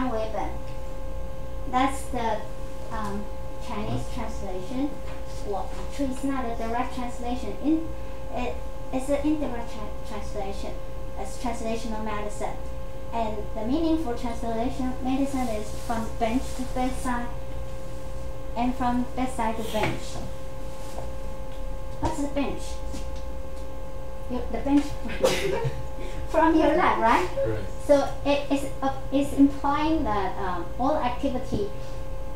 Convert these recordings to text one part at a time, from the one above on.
Leben. That's the Chinese translation. Well, actually, it's not a direct translation. It's an indirect translation. It's translational medicine. And the meaning for translational medicine is from bench to bedside and from bedside to bench. What's the bench? The bench from your lab, right? Right. So it's implying that all activity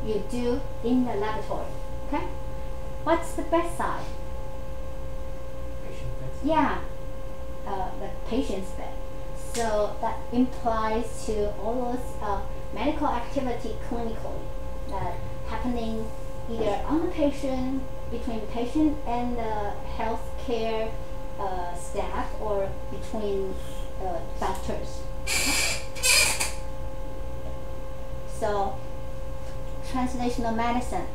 you do in the laboratory. Okay? What's the bedside? Patient beds. Yeah, the patient's bed. So that implies to all those medical activity clinically that happening either on the patient, between the patient and the healthcare staff, or between doctors. So, translational medicine.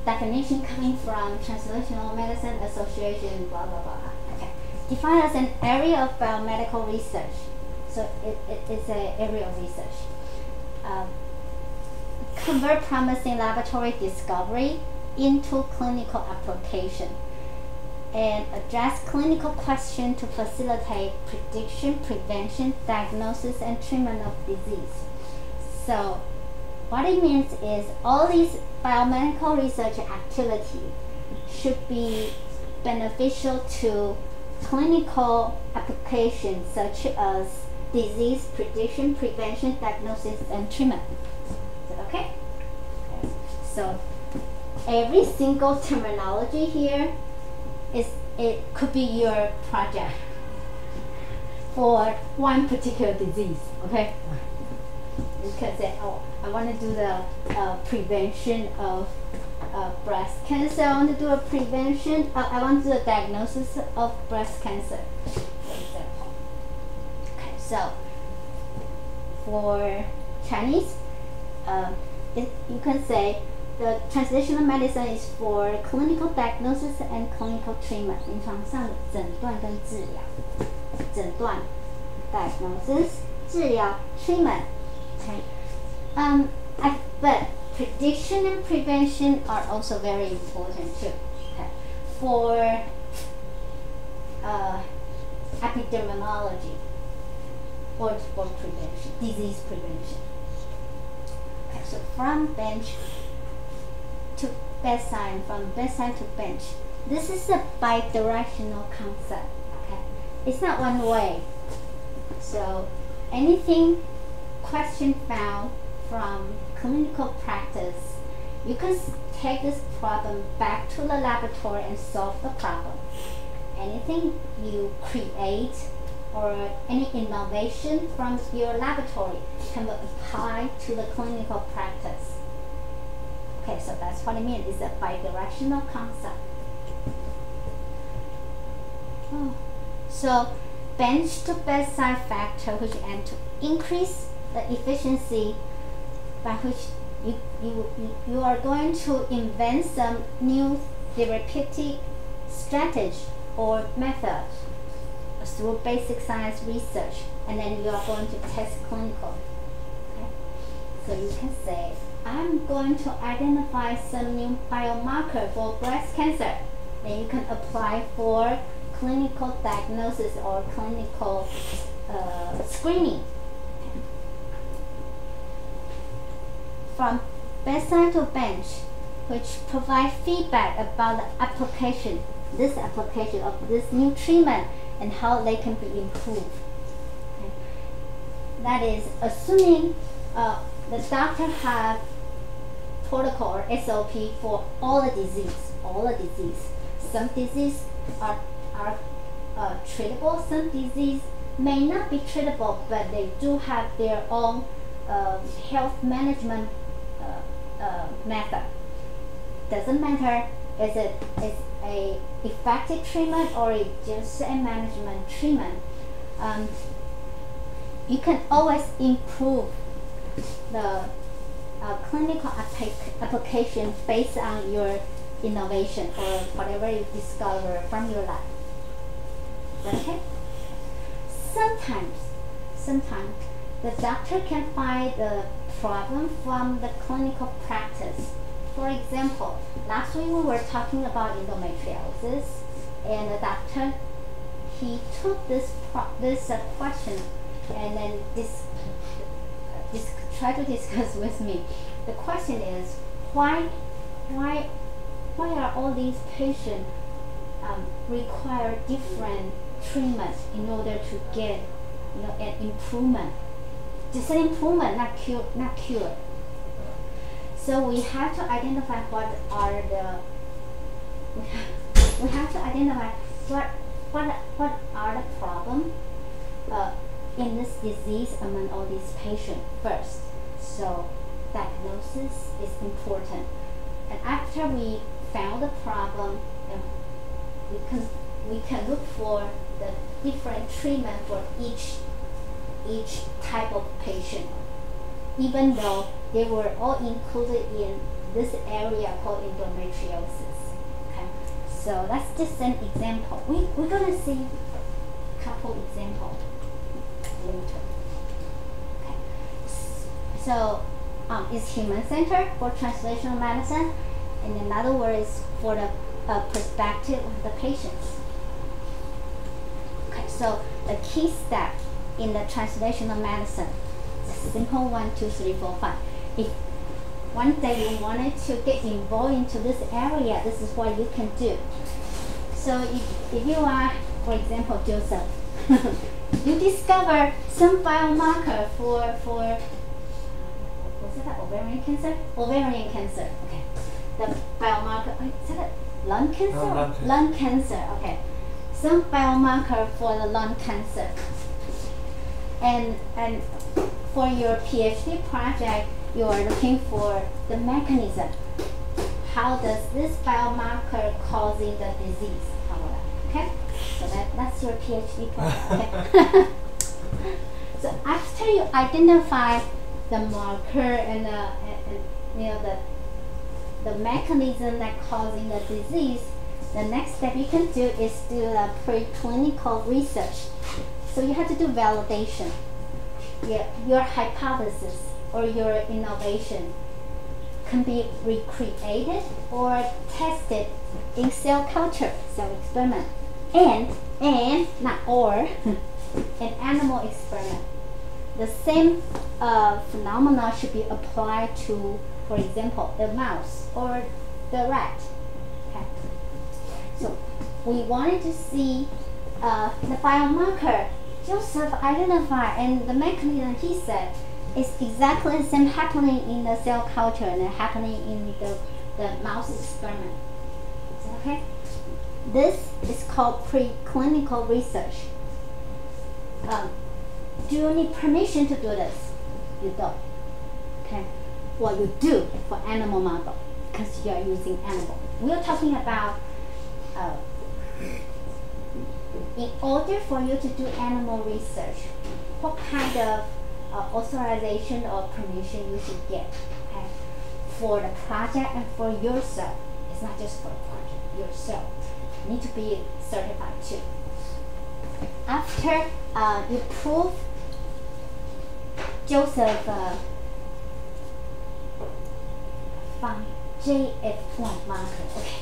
Definition coming from Translational Medicine Association, blah blah blah. Okay. Defined as an area of biomedical research. So it's an area of research. Convert promising laboratory discovery into clinical application, and address clinical questions to facilitate prediction, prevention, diagnosis, and treatment of disease. So what it means is all these biomedical research activity should be beneficial to clinical applications such as disease prediction, prevention, diagnosis, and treatment. Is that okay? So every single terminology here it could be your project for one particular disease. Okay? You can say, oh, I want to do the prevention of breast cancer. I want to do a prevention. I want to do a diagnosis of breast cancer, for example. Okay, so for Chinese, you can say the translational medicine is for clinical diagnosis and clinical treatment. 临床上的诊断跟治疗，诊断 diagnosis 治疗 treatment. Okay. But prediction and prevention are also very important too. Okay. For epidemiology or for prevention, disease prevention. Okay, so from bench to bedside and from bedside to bench. This is a bidirectional concept. Okay, it's not one way. So anything question found from clinical practice, you can take this problem back to the laboratory and solve the problem. Anything you create or any innovation from your laboratory can be applied to the clinical practice. Okay, so that's what I mean. It's a bidirectional concept. Oh. So bench to bedside factor, which aim to increase the efficiency by which you are going to invent some new therapeutic strategy or method through basic science research, and then you are going to test clinical. Okay? So you can say, I'm going to identify some new biomarker for breast cancer. Then you can apply for clinical diagnosis or clinical screening. From bedside to bench, which provide feedback about the application of this new treatment and how they can be improved. Okay. That is assuming the doctor have protocol or SOP for all the disease. Some disease are treatable. Some disease may not be treatable, but they do have their own health management method. Doesn't matter is a effective treatment or just a management treatment. You can always improve the clinical application based on your innovation or whatever you discover from your lab. Is that okay? Sometimes the doctor can find the problem from the clinical practice. For example, last week we were talking about endometriosis, and the doctor, he took this question and then try to discuss with me. The question is, why are all these patients require different treatments in order to get an improvement? Just an improvement, not cure. So we have to identify what are the problem in this disease among all these patients first. So diagnosis is important, and after we found the problem, we can look for the different treatment for each type of patient, even though they were all included in this area called endometriosis. Okay, so that's just an example. We're gonna see a couple examples later. Okay, so it's human-centered for translational medicine, and another word is for the perspective of the patients. Okay, so the key step in the translational medicine, it's a simple 1, 2, 3, 4, 5. If one day you wanted to get involved into this area, this is what you can do. So if you are, for example, Joseph, you discover some biomarker for was it ovarian cancer? Ovarian cancer. Okay. The biomarker. Is that lung cancer? No, lung cancer. Okay. Some biomarker for the lung cancer. And for your PhD project, you are looking for the mechanism. How does this biomarker causing the disease? Okay, so that's your PhD project. Okay. So after you identify the marker and the mechanism that causing the disease, the next step you can do is do the preclinical research. So you have to do validation. Your hypothesis or your innovation can be recreated or tested in cell culture, cell experiment, and not or an animal experiment. The same phenomena should be applied to, for example, the mouse or the rat. Okay. So we wanted to see the biomarker Joseph identified, and the mechanism he said is exactly the same happening in the cell culture and happening in the mouse experiment. Is that okay? This is called preclinical research. Do you need permission to do this? You don't. Okay. Well, you do for animal model because you are using animal. We are talking about in order for you to do animal research, what kind of authorization or permission you should get, okay, for the project and for yourself. It's not just for the project, yourself. You need to be certified too. After you prove Joseph found JF1 marker, okay.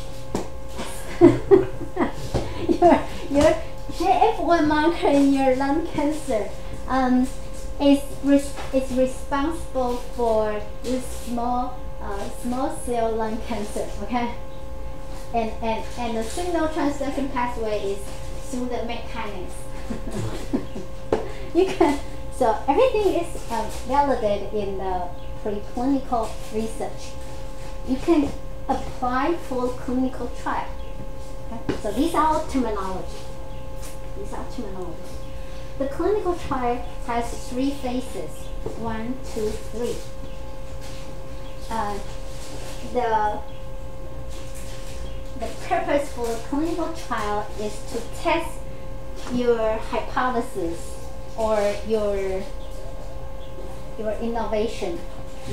your JF1 marker in your lung cancer is responsible for this small cell lung cancer, okay? And the signal transduction pathway is through the mechanism. So everything is validated in the preclinical research. You can apply for clinical trial. Okay? So these are all terminology. The clinical trial has 3 phases. 1, 2, 3. The purpose for a clinical trial is to test your hypothesis or your innovation,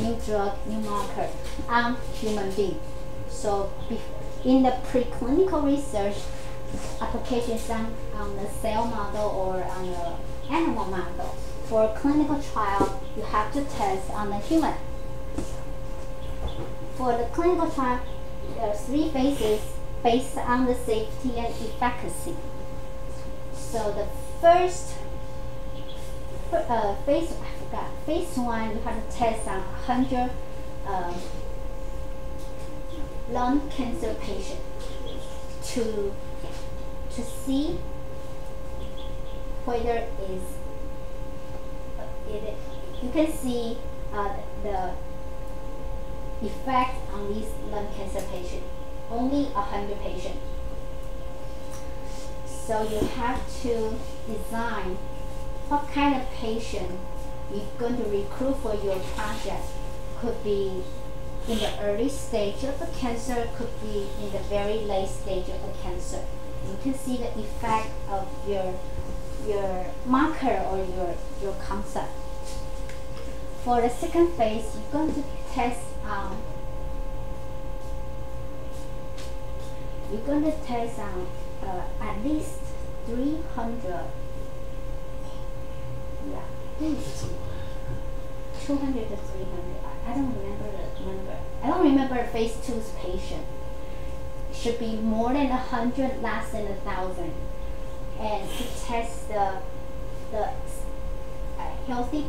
new drug, new marker on human being. So in the preclinical research, applications on the cell model or on the animal model. for a clinical trial, you have to test on the human. For the clinical trial, there are 3 phases based on the safety and efficacy. So the first phase, phase 1, you have to test on 100 lung cancer patients to see whether you can see the effect on these lung cancer patients. Only 100 patients. So you have to design what kind of patient you're going to recruit for your project. Could be in the early stage of the cancer, could be in the very late stage of the cancer. You can see the effect of your marker or your concept. For the second phase, you're going to test at least 300. Yeah. 200 to 300. I don't remember the number. I don't remember phase 2's patient. Should be more than 100, less than 1,000. And to test the healthy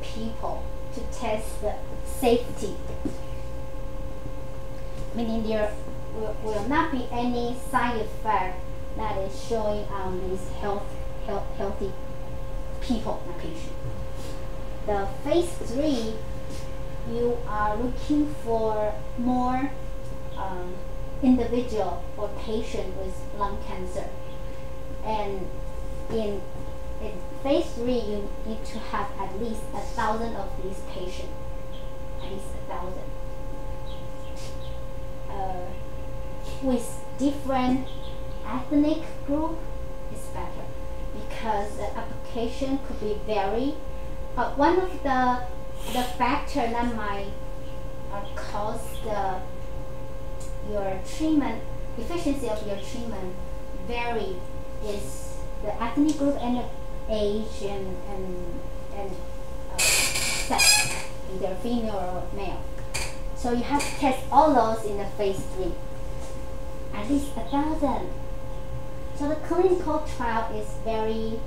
people, to test the safety. Meaning there will not be any side effect that is showing on these healthy people, not patients. The phase 3, you are looking for more individual or patient with lung cancer. And in phase 3, you need to have at least 1,000 of these patients. At least 1,000. With different ethnic group is better because the application could be vary. One of the factor that might cause your treatment efficiency of your treatment vary is the ethnic group and the age and sex, either female or male. So you have to test all those in the phase 3. At least 1,000. So the clinical trial is very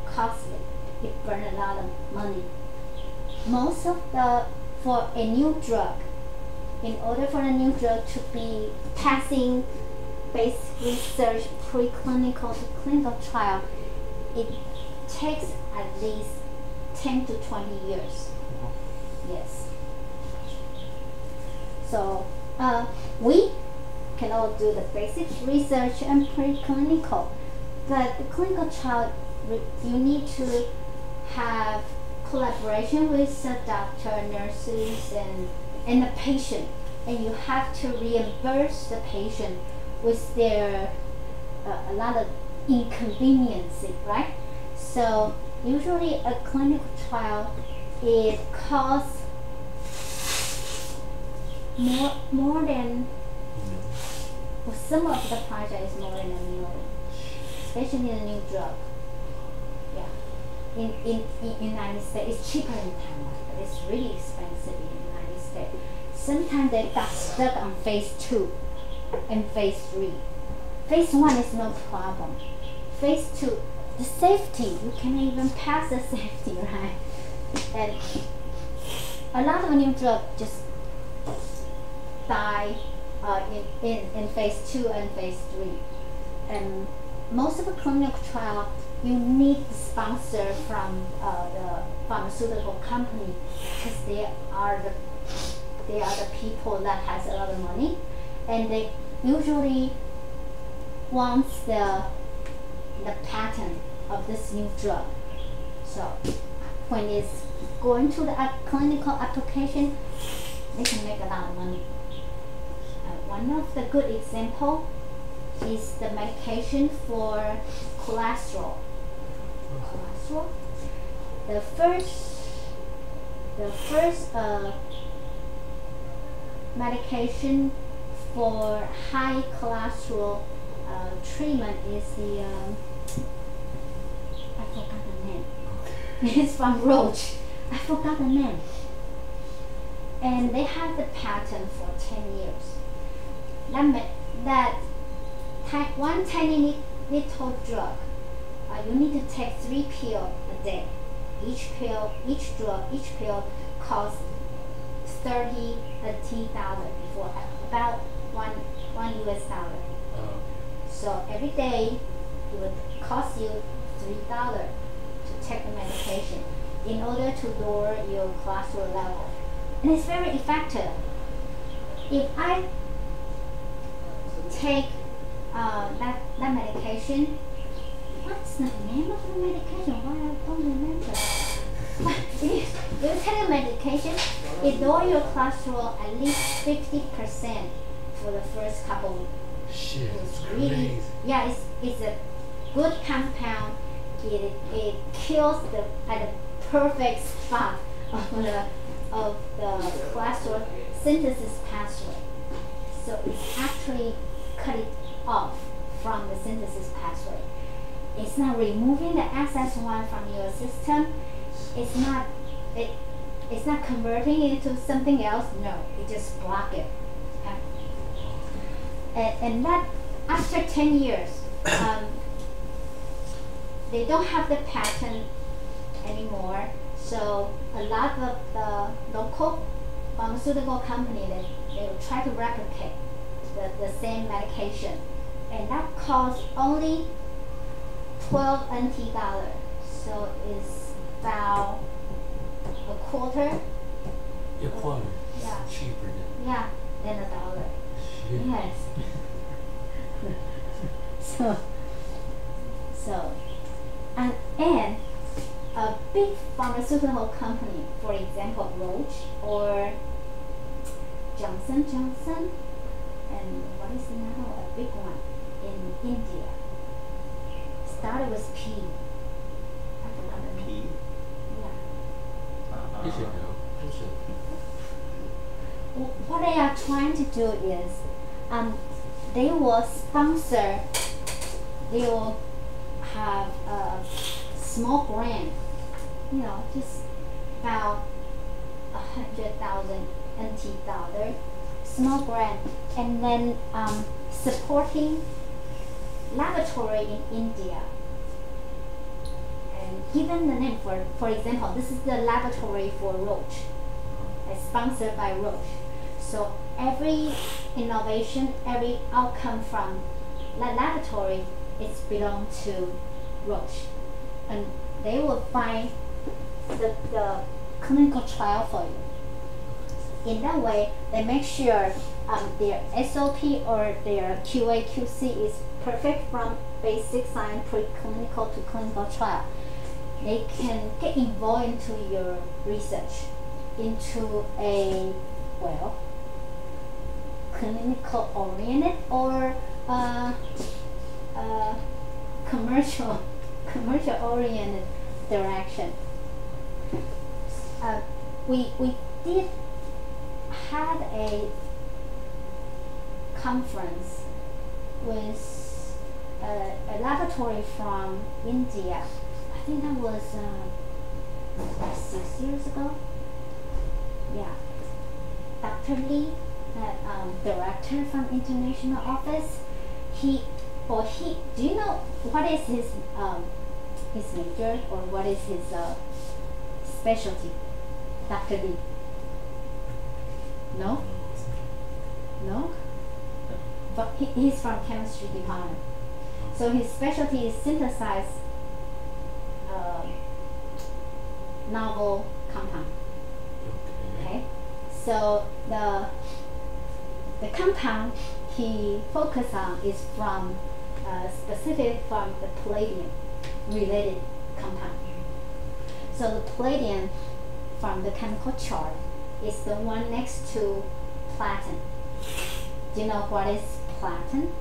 costly. It burns a lot of money. Most of for a new drug, in order for a new drug to be passing basic research, preclinical to clinical trial, it takes at least 10 to 20 years. Yes. So we can all do the basic research and preclinical, but the clinical trial, you need to have collaboration with the doctor, nurses, and the patient, and you have to reimburse the patient with their a lot of inconvenience, right? So usually a clinical trial, it costs more than, for some of the projects, more than $1 million, especially a new drug. Yeah, in United States, it's cheaper in Taiwan, but it's really expensive in the United States. Sometimes they got stuck on phase 2 and phase 3. Phase 1 is no problem. Phase 2, the safety, you can't even pass the safety, right? And a lot of new drugs just die in phase 2 and phase 3. And most of the clinical trial, you need the sponsor from the pharmaceutical company because they are the people that has a lot of money, and they usually want the patent of this new drug. So when it's going to the clinical application, they can make a lot of money. One of the good example is the medication for cholesterol. The first medication for high cholesterol treatment is the I forgot the name. Okay. It's from Roche. I forgot the name. And they have the patent for 10 years. One tiny little drug, you need to take 3 pills a day. Each pill costs $30 before about one US dollar. Oh. So every day it would cost you $3 to take the medication in order to lower your cholesterol level. And it's very effective. If I take that medication, what's the name of the medication? Why I don't remember. If you take a medication, it lowers your cholesterol at least 50% for the first couple of weeks. Shit, It's it's really, crazy. yeah, it's a good compound. It kills at the perfect spot of the cholesterol synthesis pathway. So it's actually cut it off from the synthesis pathway. It's not removing the excess one from your system. It's not converting it into something else. No, it just block it. And that after 10 years, they don't have the patent anymore. So a lot of the local pharmaceutical company they will try to replicate the same medication, and that costs only $12 NT. So it's about a quarter. A quarter. Yeah. Cheaper than. Yeah, than $1. Shit. Yes. so, and a big pharmaceutical company, for example, Roche or Johnson Johnson, and what is another one? A big one in India. Started with P. I forgot the name. P. Yeah. You should know. You should. What they are trying to do is, they will sponsor. They will have a small grant, just about 100,000 NT dollar, small grant, and then supporting laboratory in India. And given the name for example, this is the laboratory for Roche. It's sponsored by Roche. So every innovation, every outcome from that laboratory, it's belong to Roche, and they will find the clinical trial for you. In that way, they make sure their SOP or their QA QC is perfect from basic science, preclinical to clinical trial. They can get involved into your research, into a clinical oriented or commercial oriented direction. We did had a conference with a laboratory from India. I think that was 6 years ago. Yeah, Dr. Lee, that director from international office. Do you know what is his major or what is his specialty? Dr. Lee. No? But he's from chemistry department. So his specialty is synthesize novel compound. Okay. So the compound he focused on is from specific from the palladium related compound. So the palladium from the chemical chart is the one next to platinum. Do you know what is platinum?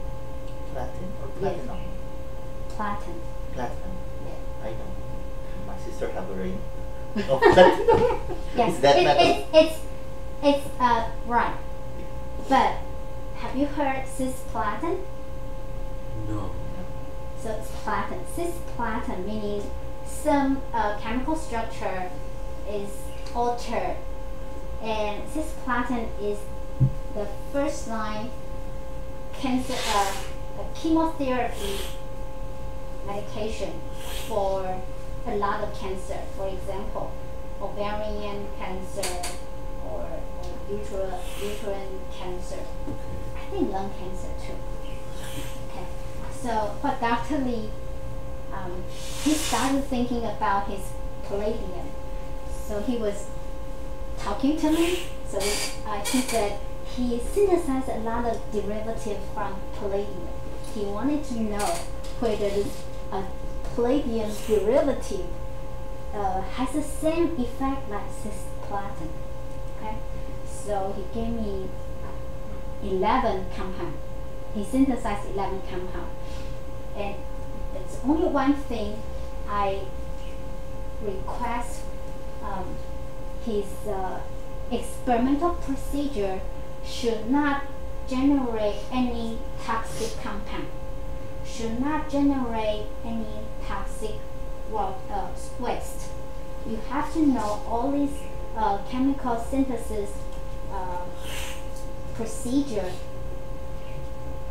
Platinum or Yes. platinum? Platinum. Platinum. Yeah. I know. My sister have a ring of platinum. Yes, Is that metal? it's right. But have you heard cisplatin? No. So it's platin. Cisplatin meaning some chemical structure is altered, and cisplatin is the first line cancer chemotherapy medication for a lot of cancer. For example, ovarian cancer or uterine cancer. I think lung cancer too. Okay, so but Dr. Lee, he started thinking about his palladium. So he was talking to me. So he said he synthesized a lot of derivatives from palladium. He wanted to know whether a palladium derivative has the same effect like cisplatin. Okay, so he gave me 11 compounds. He synthesized 11 compounds, and it's only one thing I request. His experimental procedure should not generate any toxic compound, should not generate any toxic waste. You have to know all these chemical synthesis procedure.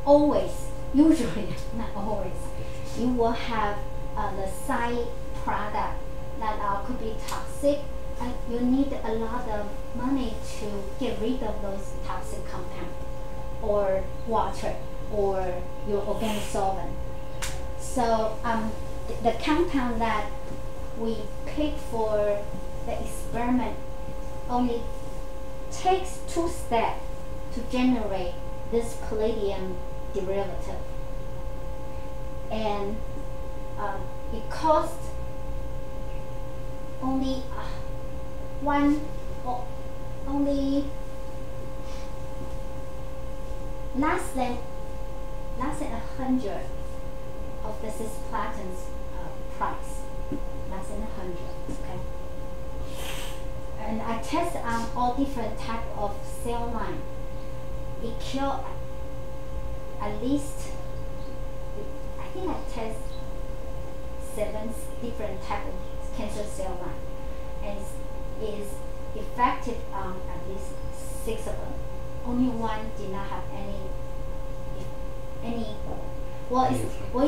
Always, usually, not always, you will have the side product that could be toxic, and you need a lot of money to get rid of those toxic compounds, or water, or your organic solvent. So the compound that we pick for the experiment only takes 2 steps to generate this palladium derivative, and it costs only less than 100 of the cisplatin's price, less than 100. Okay, and I test on all different type of cell line. It kills at least, I think I test 7 different type of cancer cell line, and is effective on at least 6 of them. Only one did not have any. Well,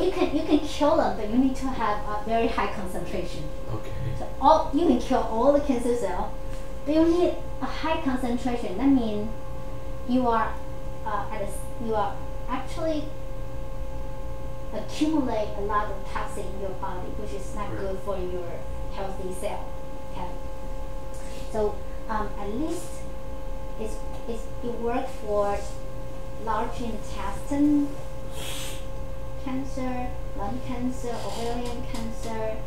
you can kill them, but you need to have a very high concentration. Okay. So you can kill all the cancer cells, but you need a high concentration. That means you are actually accumulate a lot of toxin in your body, which is not good for your healthy cell. Okay. So at least it works for large intestine cancer, lung cancer, ovarian cancer,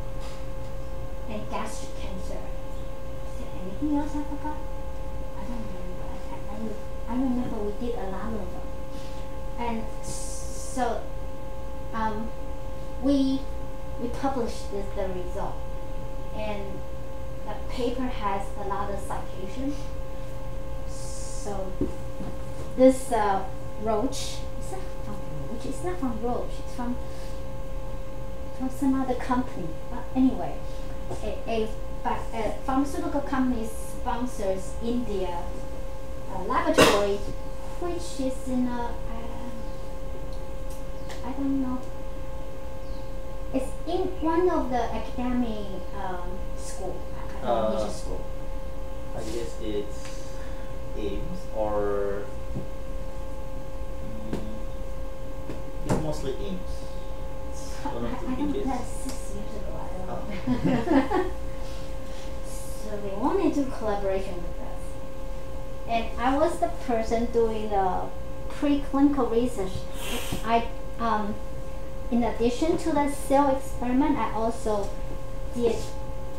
and gastric cancer. Is there anything else I forgot? I don't remember. I remember we did a lot of them. And so we published the result, and the paper has a lot of citations. So this Roche, is that from Roche? It's not from Roche. It's from some other company. But anyway, a pharmaceutical company sponsors India laboratory, which is in a I don't know. It's in one of the academic school. I don't know which school. I guess it's AIMS or it's mostly AIMS. I don't know. That's 6 years ago. I don't know. So they wanted to do collaboration with us, and I was the person doing the preclinical research. In addition to the cell experiment, I also did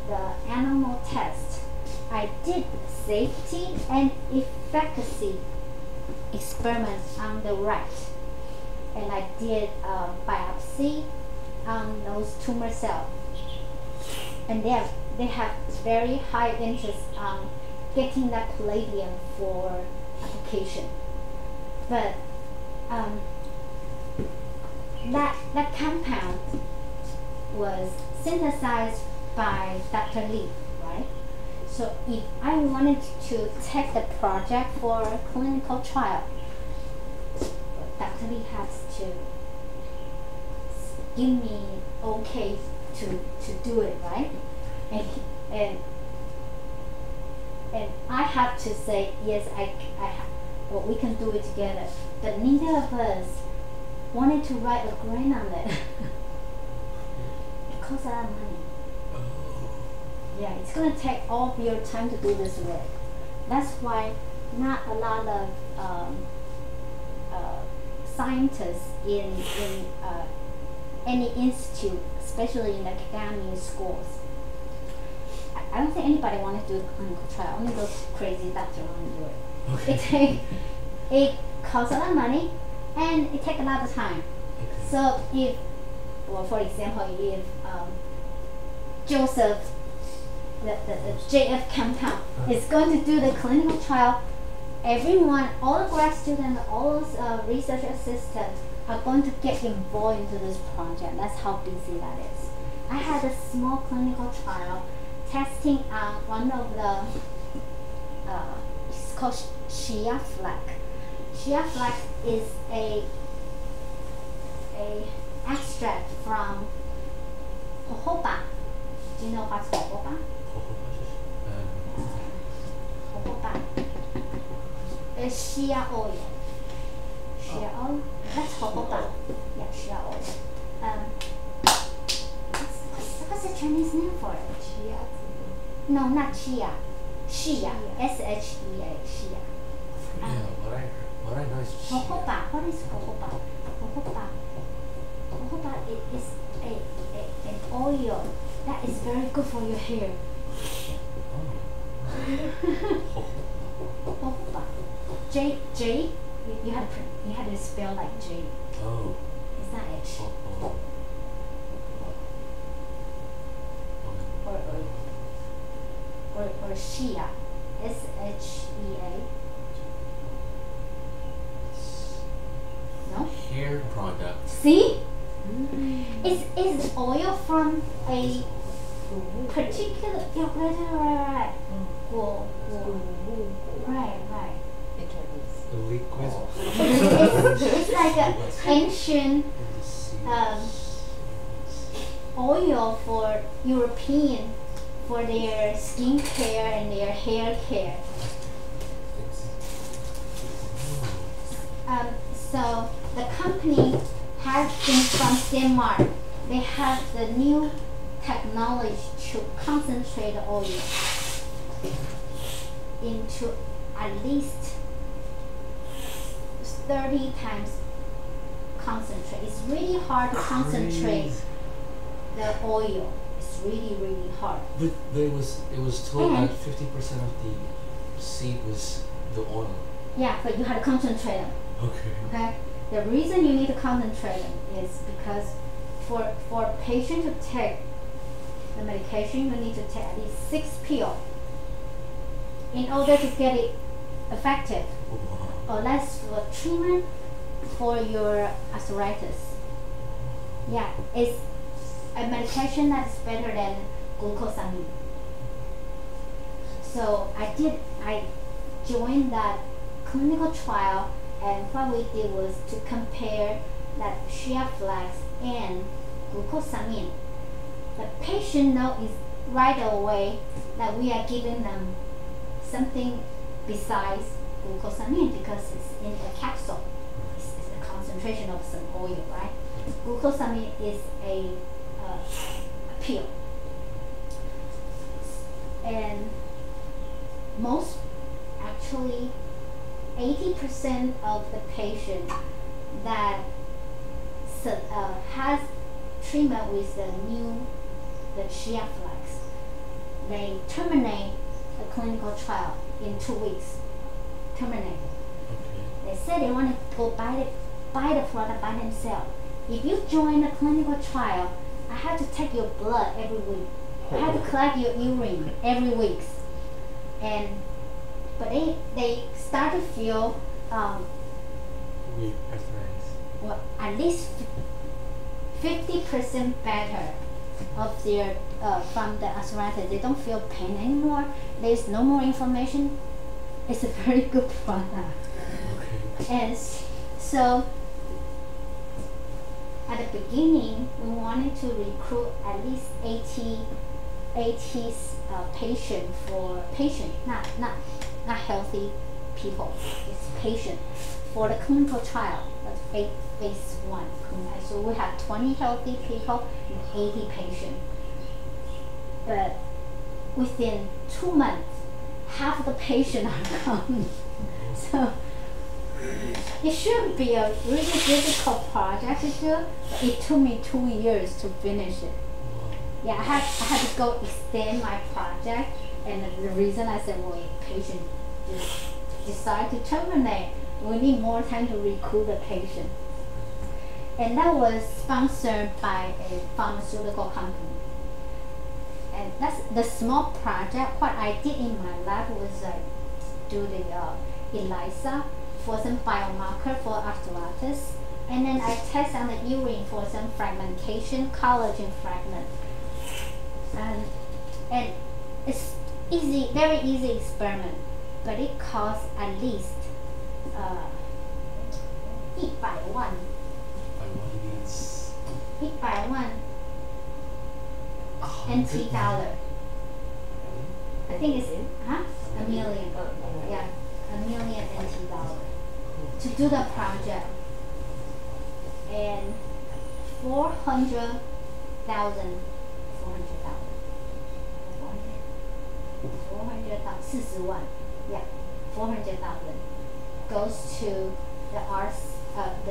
the animal test. I did safety and efficacy experiments on the rat, and I did biopsy on those tumor cells, and they have very high interest on getting that palladium for application. But that compound was synthesized by Dr. Lee, right? So if I wanted to take the project for a clinical trial, Dr. Lee has to give me okay to do it, right? And I have to say yes, well, we can do it together. But neither of us wanted to write a grant on it. It costs a lot of money. Yeah, it's gonna take all of your time to do this work. That's why not a lot of scientists in any institute, especially in academic schools. I don't think anybody wants to do a clinical trial. Only those crazy doctors want to do it. Okay. It costs a lot of money and it takes a lot of time. Okay. So if, well, for example, if Joseph, the JF compound, is going to do the clinical trial, everyone, all the grad students, all those research assistants are going to get involved into this project. That's how busy that is. I had a small clinical trial testing on one of the, it's called Shea flax. Shea flax is a extract from jojoba. Do you know what's jojoba? Jojoba. It's shea oil. Shea oil? That's jojoba. Yeah, shea oil. What's the Chinese name for it? Chia. No, not chia. Shea. S-H-E-A. Shea. Yeah, what I know is Jojoba. What is jojoba? Jojoba is an oil that is very good for your hair. Jojoba. J. You had to spell like J. Oh. It's not H. Or Shea. S-H-E-A. No? Hair product. See? It's oil from a particular, yeah, right. Wool. Right. In Chinese. A liquid. It's like an ancient oil for European, for their skin care and their hair care. So the company has been from Denmark. They have the new technology to concentrate the oil into at least 30 times concentrate. It's really hard to concentrate the oil. It's really hard. But it was told And- that 50% of the seed was the oil. Yeah, but you have to concentrate them. Okay? The reason you need to concentrate them is because for a patient to take the medication, you need to take at least 6 pills in order to get it effective. Or less for treatment for your arthritis. Yeah, it's a medication that's better than glucosamine. So I joined that clinical trial, and what we did was to compare that shea flax and glucosamine. The patient knows right away that we are giving them something besides glucosamine because it's in a capsule. It's a concentration of some oil, right? Glucosamine is a pill. And most, actually, 80% of the patient that has treatment with the shea flax, they terminate the clinical trial in 2 weeks. Terminate. They say they want to go buy the product by themselves. If you join the clinical trial, I have to take your blood every week. I have to collect your urine every week. But they start to feel Weak arthritis. well, at least 50% better of their from the arthritis. They don't feel pain anymore. There's no more inflammation. It's a very good product. Okay. And so at the beginning, we wanted to recruit at least 80 patient, not healthy people. It's patient for the clinical trial. That's phase 1. So we have 20 healthy people and 80 patients. But within 2 months, half the patients are gone. So it should be a really difficult project to do, but it took me 2 years to finish it. Yeah, I had to go extend my project, and the reason I said, well, if patient just decide to terminate, we need more time to recruit the patient. And that was sponsored by a pharmaceutical company. And that's the small project. What I did in my lab was do the ELISA for some biomarker for arthritis, and then I test on the urine for some fragmentation, collagen fragment. And it's easy, very easy experiment, but it costs at least 100万. 100 means 100万 NT dollar. I think it's a million. Yeah, a million NT dollar to do the project, and 400,000 40万, yeah, 400,000 goes to the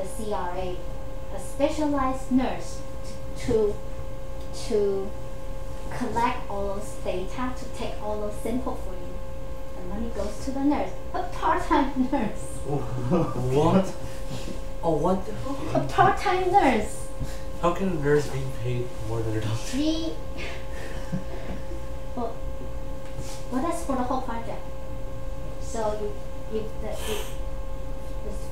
CRA, a specialized nurse to collect all those data, to take all those samples for you. The money goes to the nurse, a part-time nurse. What? Oh, what the hell? A part-time nurse. How can a nurse be paid more than a doctor? Well, that's for the whole project. So it's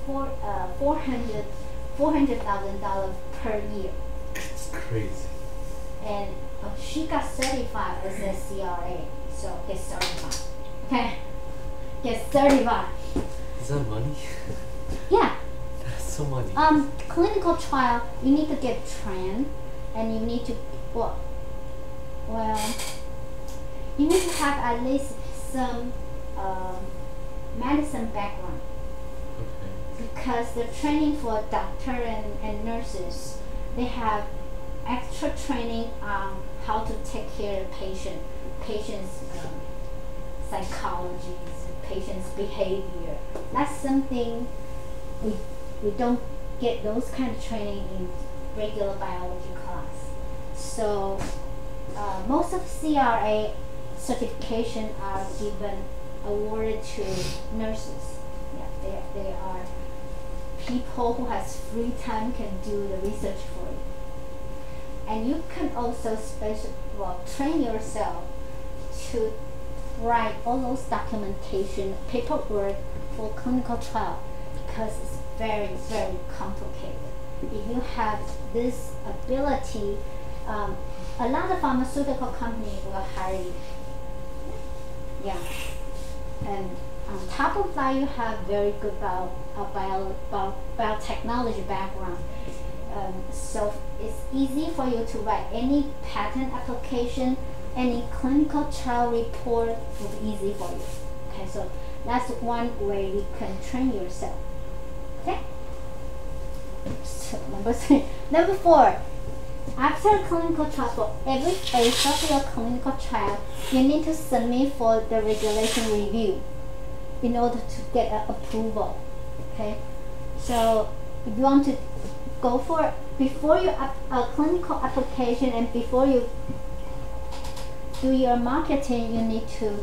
$400,000 per year. It's crazy. And she got certified as a CRA, so get certified. Okay, get certified. Is that money? Yeah. That's so money. Clinical trial, you need to get trained, and you need to you need to have at least some medicine background. Okay. Because the training for doctor and nurses, they have extra training on how to take care of patients' psychology, patients' behavior. That's something we don't get those kind of training in regular biology class. So most of CRA certification are awarded to nurses. Yeah, they are people who has free time can do the research for you. And you can also train yourself to write all those documentation, paperwork for clinical trial, because it's very, very complicated. If you have this ability, a lot of pharmaceutical companies will hire you. Yeah. And on top of that, you have very good biotechnology background. So it's easy for you to write any patent application, any clinical trial report will be easy for you. Okay, so that's one way you can train yourself. Okay? So number 3. Number 4, after a clinical trial, for every phase of your clinical trial, you need to submit for the regulation review in order to get an approval. Okay? So if you want to go for, before you a clinical application and before you do your marketing, you need to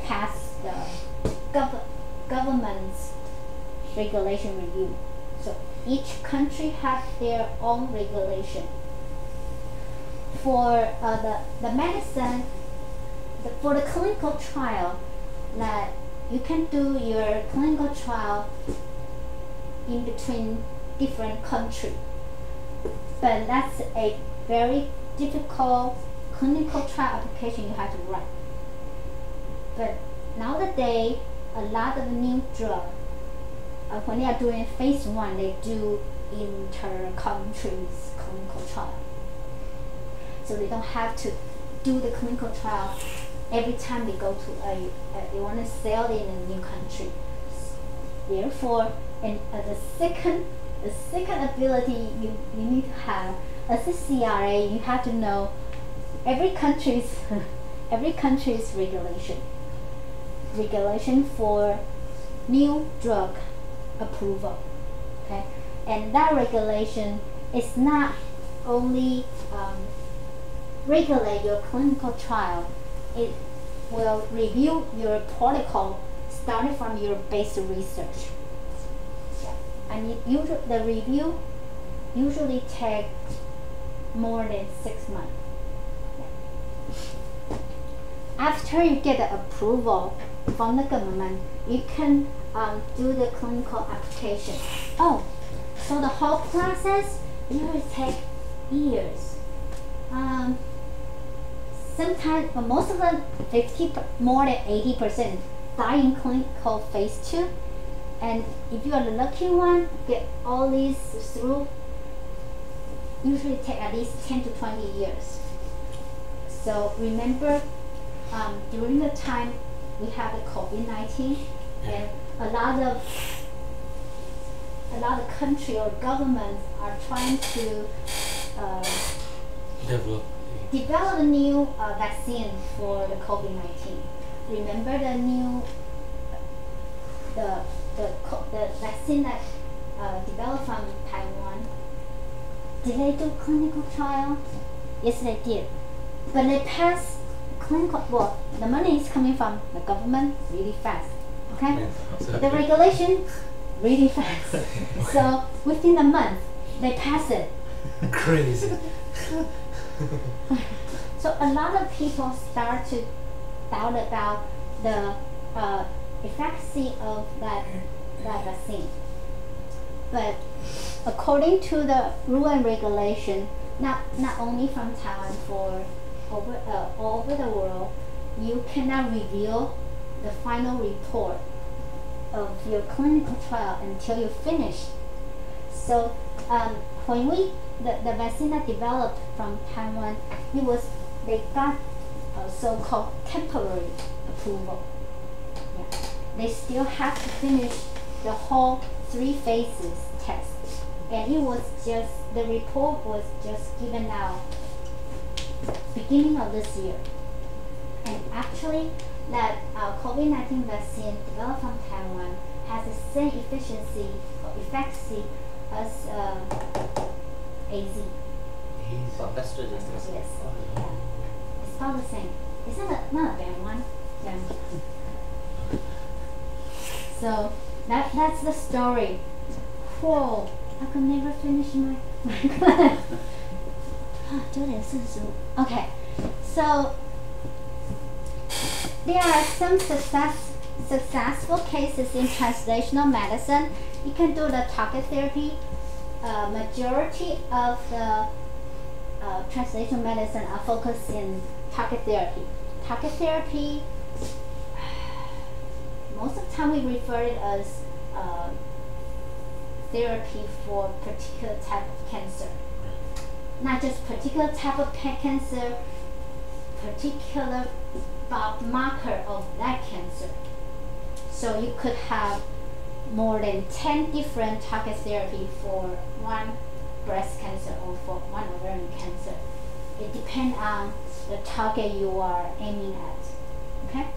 pass the government's regulation review. So each country has their own regulation. For the medicine, for the clinical trial, that you can do your clinical trial in between different countries. but that's a very difficult clinical trial application you have to write. But nowadays, a lot of new drugs, when they are doing phase 1, they do inter-countries clinical trial. So they don't have to do the clinical trial every time they go to they want to sell it in a new country. Therefore, and the second ability you need to have as a CRA, you have to know every country's regulation for new drug approval. Okay, and that regulation is not only regulate your clinical trial, it will review your protocol starting from your basic research. And the review usually takes more than 6 months. After you get the approval from the government, you can do the clinical application. Oh, so the whole process usually take years. Sometimes, most of them, more than 80% die in clinical phase 2. And if you are the lucky one, get all these through, usually take at least 10 to 20 years. So remember, during the time we have the COVID-19, and a lot of country or governments are trying to develop a new vaccine for the COVID-19. Remember the new the vaccine that developed from Taiwan? Did they do clinical trial? Yes, they did. But they passed clinical. Well, the money is coming from the government really fast. Okay, the regulation really fast. So within a month, they pass it. Crazy. So a lot of people start to doubt about the efficacy of that vaccine. But according to the rule and regulation, not only from Taiwan, for all over the world, you cannot reveal the final report of your clinical trial until you finish. So when the vaccine that developed from Taiwan, they got a so-called temporary approval. Yeah. They still have to finish the whole 3 phases test, and the report was just given out beginning of this year. And actually, that COVID-19 vaccine developed from Taiwan has the same efficacy as AZ. But that's just Yes. Yeah. It's about the same. It's not a bad one. Yeah. So that's the story. Whoa! I could never finish my class. Okay, so there are some successful cases in translational medicine. You can do the target therapy. Majority of the translational medicine are focused in target therapy. Target therapy, most of the time we refer it as therapy for particular type of cancer. Not just particular type of cancer, particular marker of that cancer. So you could have more than 10 different target therapy for one breast cancer or for one ovarian cancer. It depends on the target you are aiming at. Okay.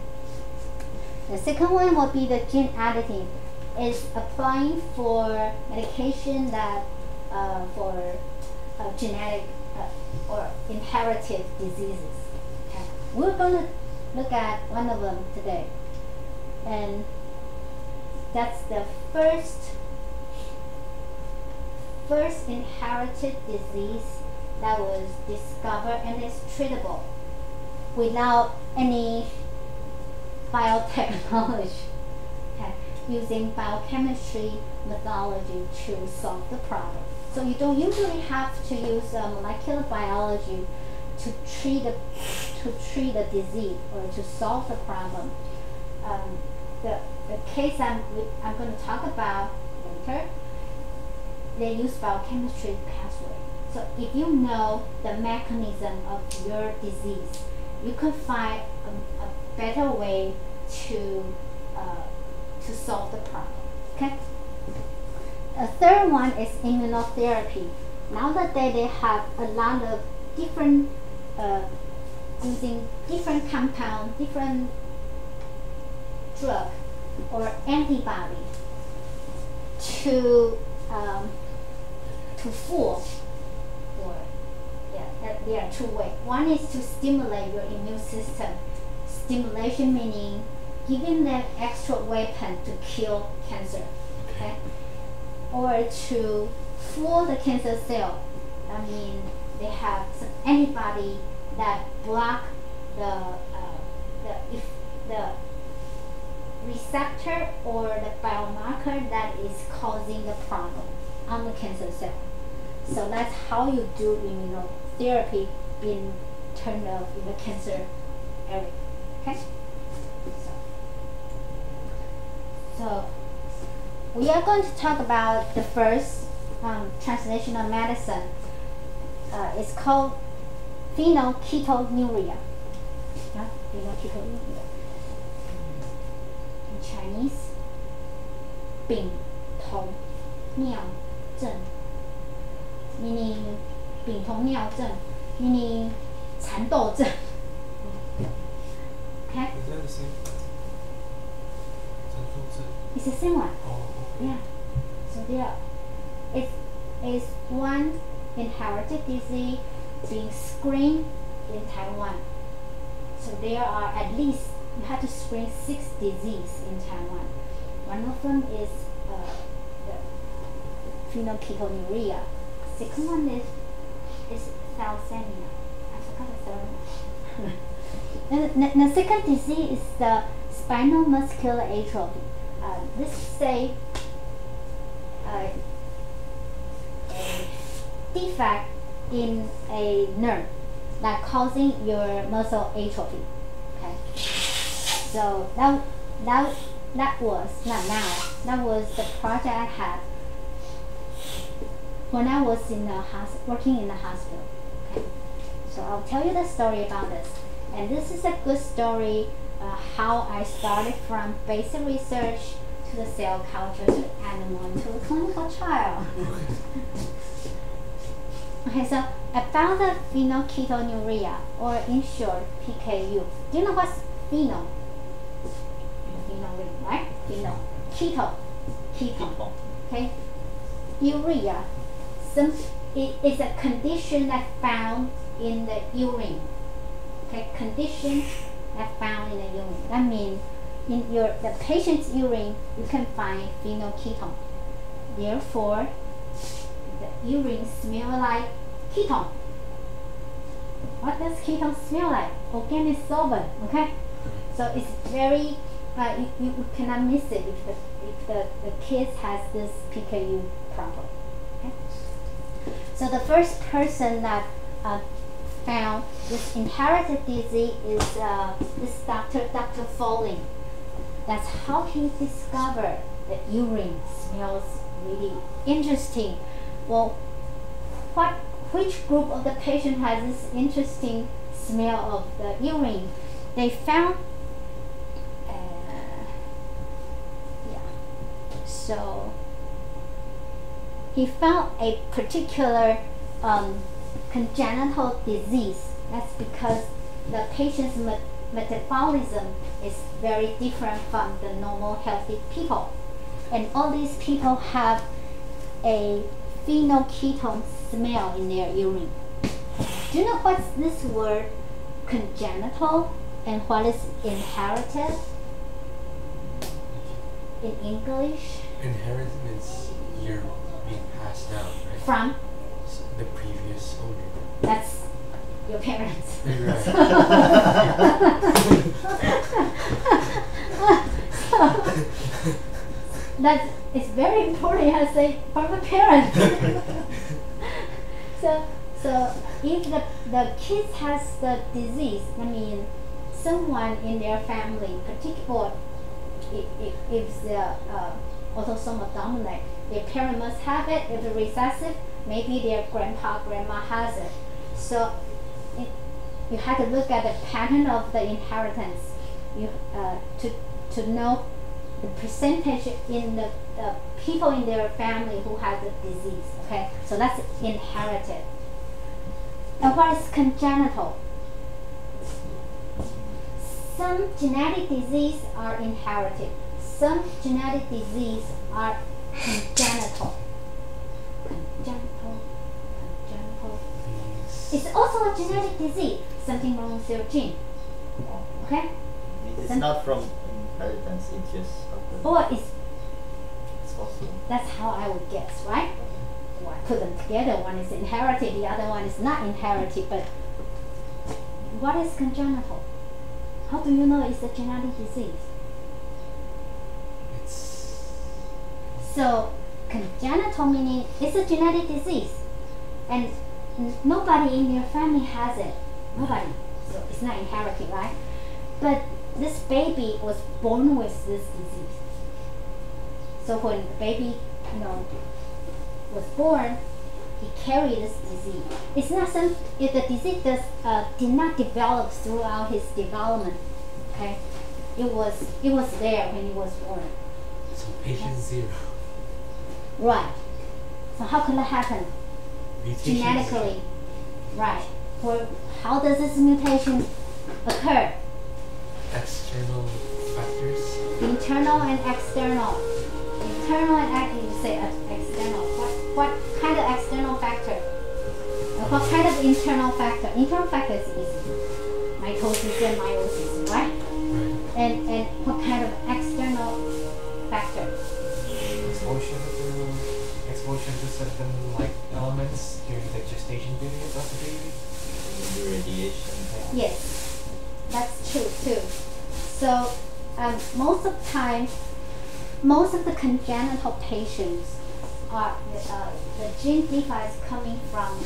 The second one will be the gene editing. It's applying for medication that for genetic or inherited diseases. Okay. We're going to look at one of them today, and that's the first inherited disease that was discovered and is treatable without any biotechnology. Okay. Using biochemistry methodology to solve the problem. So So you don't usually have to use molecular biology to treat the disease or to solve the problem. The case I'm going to talk about later, they use biochemistry pathway. So if you know the mechanism of your disease, you can find a better way to solve the problem. Okay. A third one is immunotherapy. Nowadays they have a lot of different using different compound, different drug or antibody to fool. Or there are two ways. One is to stimulate your immune system. Stimulation meaning giving them extra weapon to kill cancer. Okay. Or to fool the cancer cell. I mean, they have some antibody that block the receptor or the biomarker that is causing the problem on the cancer cell. So that's how you do immunotherapy in terms of the cancer area. Okay. So we are going to talk about the first translational medicine. It's called phenylketonuria. Phenylketonuria. In Chinese, 丙酮尿症 meaning 丙酮尿症 meaning 蚕豆症. Okay? Is that the same? It's the same one. Oh, okay. Yeah. So there, it is one inherited disease being screened in Taiwan. So there are at least, you have to screen 6 diseases in Taiwan. One of them is the phenylketonuria. Second one is thalassemia. I forgot the third one. And the second disease is the spinal muscular atrophy. This is a defect in a nerve that causing your muscle atrophy. Okay. So that was not now. That was the project I had when I was in the working in the hospital. Okay. So I'll tell you the story about this. And this is a good story. How I started from basic research to the cell culture to animal to the clinical trial. Okay, so about the phenylketonuria, or in short, PKU. Do you know what's phenol? Phenol, right? Phenol. Keto. Okay. Urea. It is a condition that's found in the urine. Okay, condition that's found in the urine. That means in the patient's urine, you can find phenylketone. Therefore, the urine smells like ketone. What does ketone smell like? Organic solvent. Okay, so it's very you cannot miss it if the kids has this PKU problem. Okay, so the first person that found this inherited disease is this Dr. Foley. That's how he discovered that urine smells really interesting. Well, which group of the patient has this interesting smell of the urine? They found, so he found a particular congenital disease. That's because the patient's metabolism is very different from the normal healthy people. And all these people have a phenylketone smell in their urine. Do you know what's this word congenital and what is inherited in English? Inherited means you're being passed down, right? From? The previous owner. That's your parents. Right. That it's very important. I say from the parents. So if the kids has the disease, I mean, someone in their family, particular, if the autosomal dominant, their parent must have it. If it's recessive, maybe their grandpa, grandma has it. So you have to look at the pattern of the inheritance. You to know the percentage in the people in their family who have the disease. Okay, so that's inherited. And what is congenital? Some genetic disease are inherited. Some genetic disease are congenital. Congenital. It's also a genetic disease. Something wrong with your gene. Okay? It's not from inheritance, it's just happened. Or it's possible. That's how I would guess, right? Well, I put them together. One is inherited, the other one is not inherited. But what is congenital? How do you know it's a genetic disease? So congenital meaning it's a genetic disease, and nobody in your family has it. Nobody. So it's not inherited, right? But this baby was born with this disease. So when the baby, was born, he carried this disease. It's not some. If the disease did not develop throughout his development, okay, it was there when he was born. So patient zero. Right. So how could that happen? Mutation Genetically. Right. How does this mutation occur? External factors. Internal and external. Internal and you say external. What kind of external factor? What kind of internal factor? Internal factor is easy. Mitosis and meiosis, right? Right. And what kind of external factor? Exposure to certain elements during the gestation period of the baby. The radiation. Yes, that's true too. So most of the time, most of the congenital patients are the gene defects coming from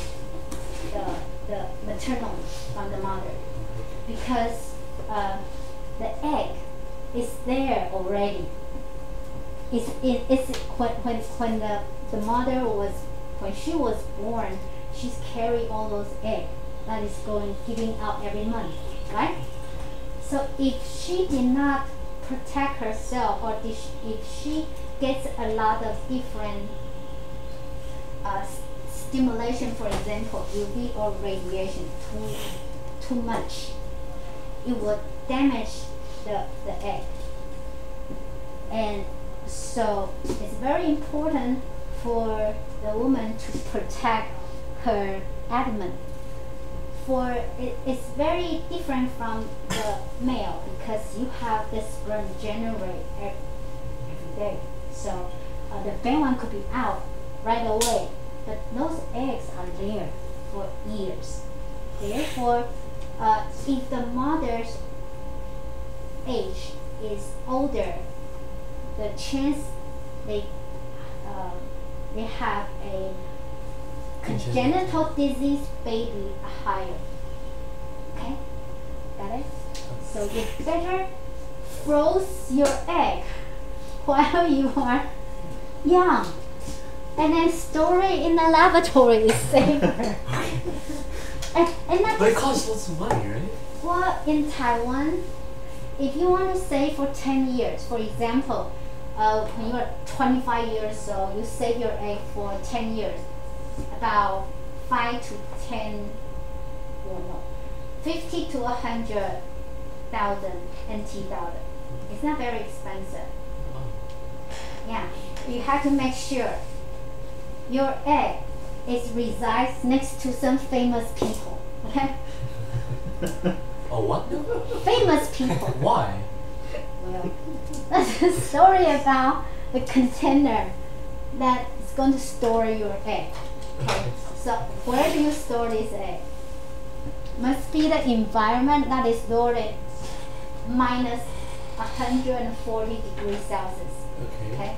the maternal, from the mother, because the egg is there already. It's when the mother when she was born, she's carrying all those eggs that is giving out every month, right? So if she did not protect herself, or if she gets a lot of different stimulation, for example, UV or radiation, too much, it would damage the egg. And so it's very important for the woman to protect her abdomen. It's very different from the male, because you have the sperm generate every day. So the bad one could be out right away, but those eggs are there for years. Therefore, if the mother's age is older, the chance they have a congenital disease baby are higher. Okay, got it? So you better froze your egg while you are young, and then store it in the laboratory is safer. and But it costs lots of money, right? Well, in Taiwan, if you want to save for 10 years, for example, when you are 25 years old, you save your egg for 10 years, about 5 to 10, 50 to 100,000 NT dollar. It's not very expensive. Yeah, you have to make sure your egg resides next to some famous people. Okay? Oh, what? Famous people. Why? Well, that's a story about the container that is going to store your egg. Okay, so where do you store this egg? Must be the environment that is stored at minus 140 degrees Celsius. Okay.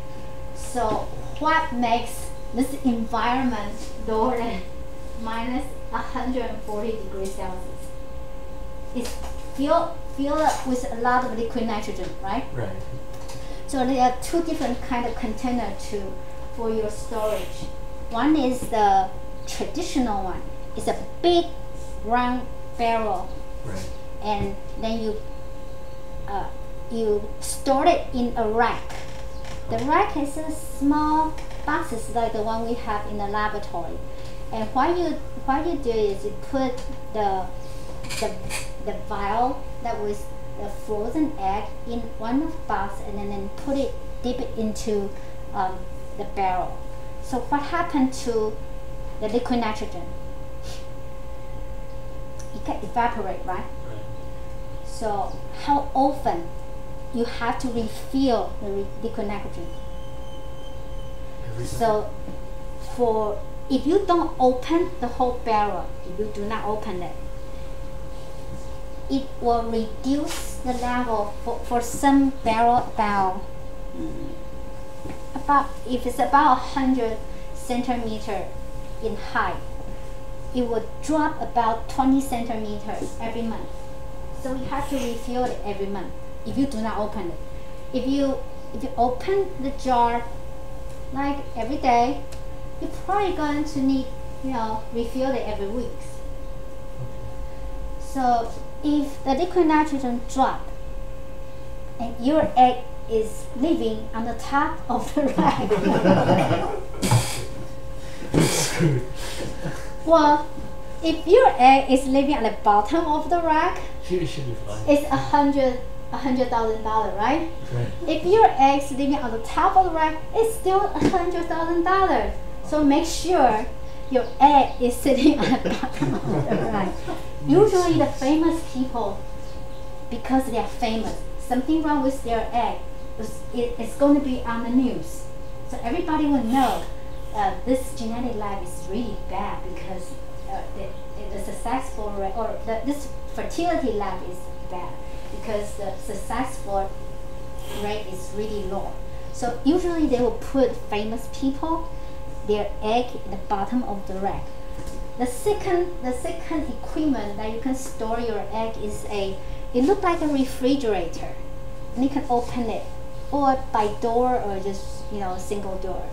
So what makes this environment stored at minus 140 degrees Celsius. It's filled with a lot of liquid nitrogen, right? Right. So there are two different kind of container for your storage. One is the traditional one. It's a big round barrel, Right. and then you store it in a rack. The rack is a small boxes like the one we have in the laboratory. And what you do is you put the vial that was the frozen egg in one of the box, and then dip it into the barrel. So what happened to the liquid nitrogen? It can evaporate, right? Right. So how often you have to refill the liquid nitrogen? Every So if you don't open the whole barrel, if you do not open it, it will reduce the level for some barrel about if it's about 100 centimeter in height, it would drop about 20 centimeters every month. So you have to refill it every month if you do not open it. If you open the jar like every day, you're probably going to need refill it every week. So if the liquid nitrogen drop and your egg is living on the top of the rack, well, if your egg is living at the bottom of the rack, it should be fine. it's $100,000, right? Right. If your egg is living on the top of the rack, it's still $100,000. So make sure your egg is sitting on the bottom of the rack. Usually the famous people, because they are famous, something wrong with their egg, it's going to be on the news. So everybody will know this genetic lab is really bad because the successful rate, or this fertility lab is bad because the successful rate is really low. So usually they will put famous people, their egg at the bottom of the rack. The second equipment that you can store your egg is it looks like a refrigerator, and you can open it, or by door or just single door,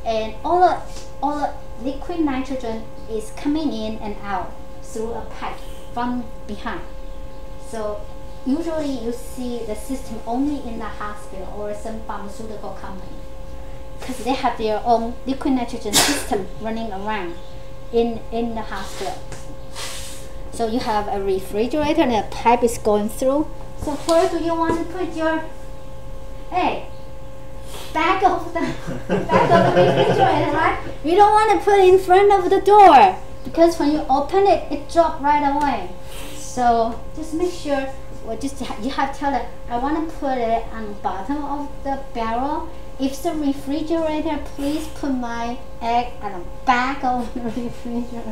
and all the liquid nitrogen is coming in and out through a pipe from behind. So usually you see the system only in the hospital or some pharmaceutical company, because they have their own liquid nitrogen system running around in the hospital. So you have a refrigerator and a pipe is going through. So where do you want to put your egg? Back of the refrigerator, right? You don't want to put it in front of the door because when you open it, it drops right away. So just make sure, you have to tell it, I want to put it on the bottom of the barrel. If it's a refrigerator, please put my egg on the back of the refrigerator.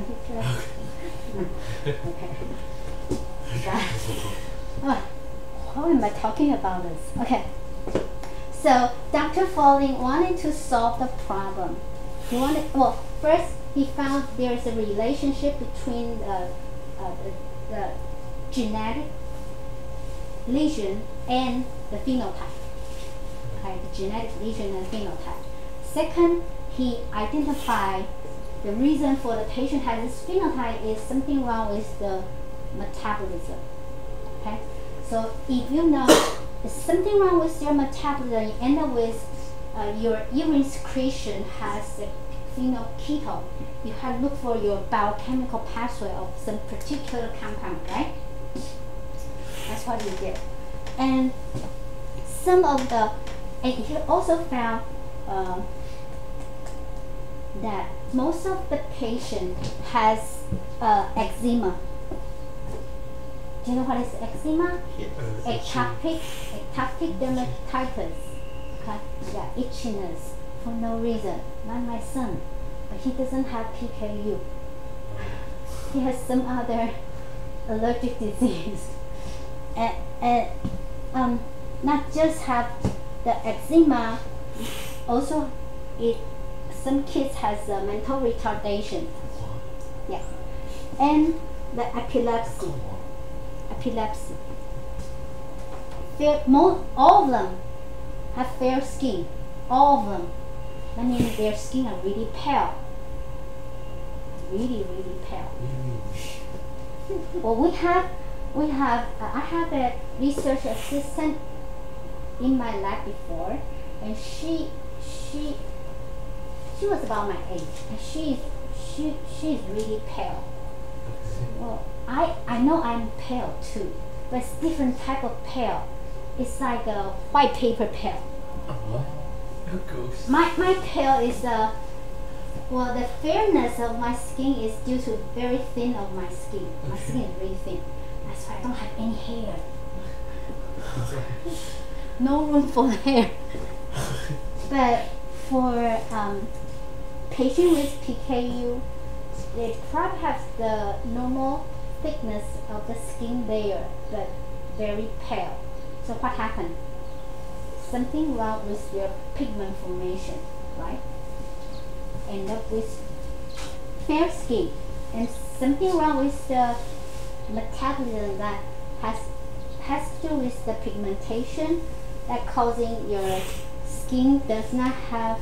Okay. How am I talking about this? Okay. So Dr. Folling wanted to solve the problem. First he found there's a relationship between the genetic lesion and the phenotype. Okay, the genetic lesion and phenotype. Second, he identified the reason for the patient has this phenotype is something wrong with the metabolism. Okay, so if you know there's something wrong with your metabolism, you end up with your urine secretion has a phenylketone. You have to look for your biochemical pathway of some particular compound, right? That's what he did. And he also found that most of the patient has eczema. Do you know what is eczema? Atopic dermatitis. Okay? Yeah, itchiness for no reason. Not my son, but he doesn't have PKU. He has some other allergic disease. And not just have the eczema, also some kids has mental retardation. Yes. And the epilepsy. Epilepsy. All of them have fair skin. All of them. That means their skin are really pale. Really, really pale. Well, I have a research assistant in my lab before, and she was about my age, and she's really pale. Well, I know I'm pale too, but it's different type of pale. It's like a white paper pale. What? Ghost. My pale is well, the fairness of my skin is due to very thin of my skin. My skin is really thin. That's why I don't have any hair. No room for hair. But for patient with PKU, they probably have the normal thickness of the skin layer, but very pale. So what happened? Something wrong with their pigment formation, right? End up with fair skin, and something wrong with the metabolism that has to do with the pigmentation that causing your skin does not have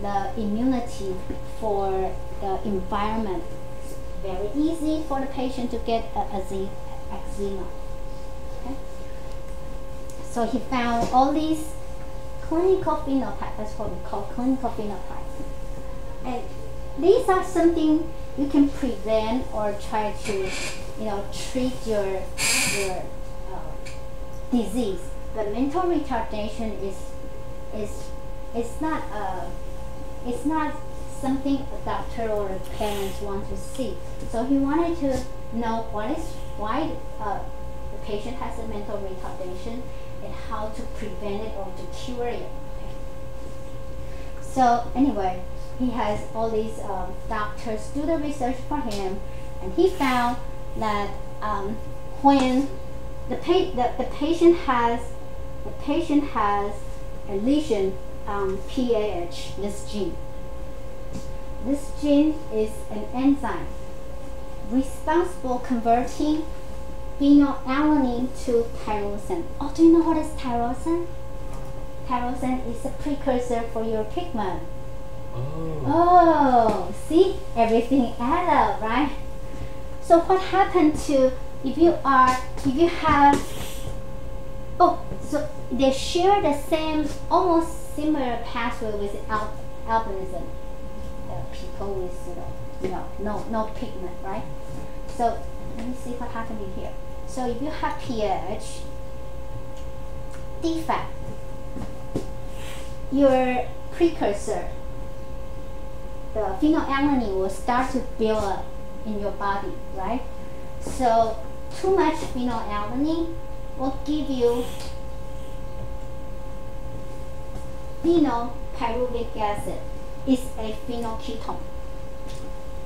the immunity for the environment. It's very easy for the patient to get eczema. Okay? So he found all these clinical phenotypes. That's what we call clinical phenotypes. And these are something you can prevent or try to, treat your disease. But mental retardation is not something a doctor or a parents want to see. So he wanted to know why the patient has a mental retardation and how to prevent it or to cure it. Okay. So anyway, he has all these doctors do the research for him, and he found that when the patient has a lesion on PAH, this gene. This gene is an enzyme responsible converting phenylalanine to tyrosine. Oh, do you know what is tyrosine? Tyrosine is a precursor for your pigment. Oh, see, everything adds up, right? So what happened to if you have so they share the same, almost similar pathway with albinism. People with no pigment, right? So let me see what happened in here. So if you have PAH defect, your precursor, the phenylalanine, will start to build up in your body, right? So too much phenylalanine will give you phenylpyruvic acid. It's a phenylketone.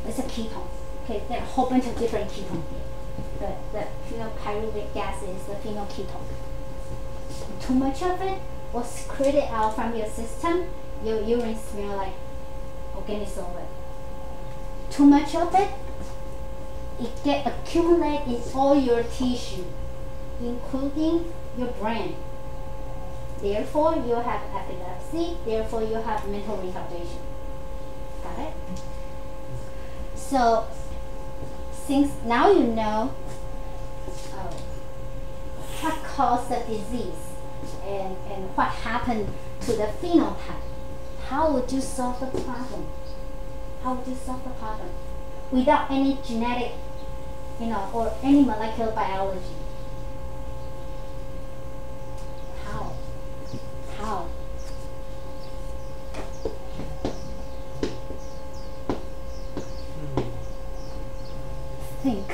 It's a ketone. Okay, there are a whole bunch of different ketones here. The phenylpyruvic acid is the phenylketone. Too much of it will secrete it out from your system. Your urine smells like organic solid. Too much of it, it get accumulate in all your tissue, including your brain. Therefore, you have epilepsy. Therefore, you have mental retardation. Got it? So, since now you know what caused the disease and what happened to the phenotype, how would you solve the problem? How would you solve the problem without any genetic, or any molecular biology? How? How? Think.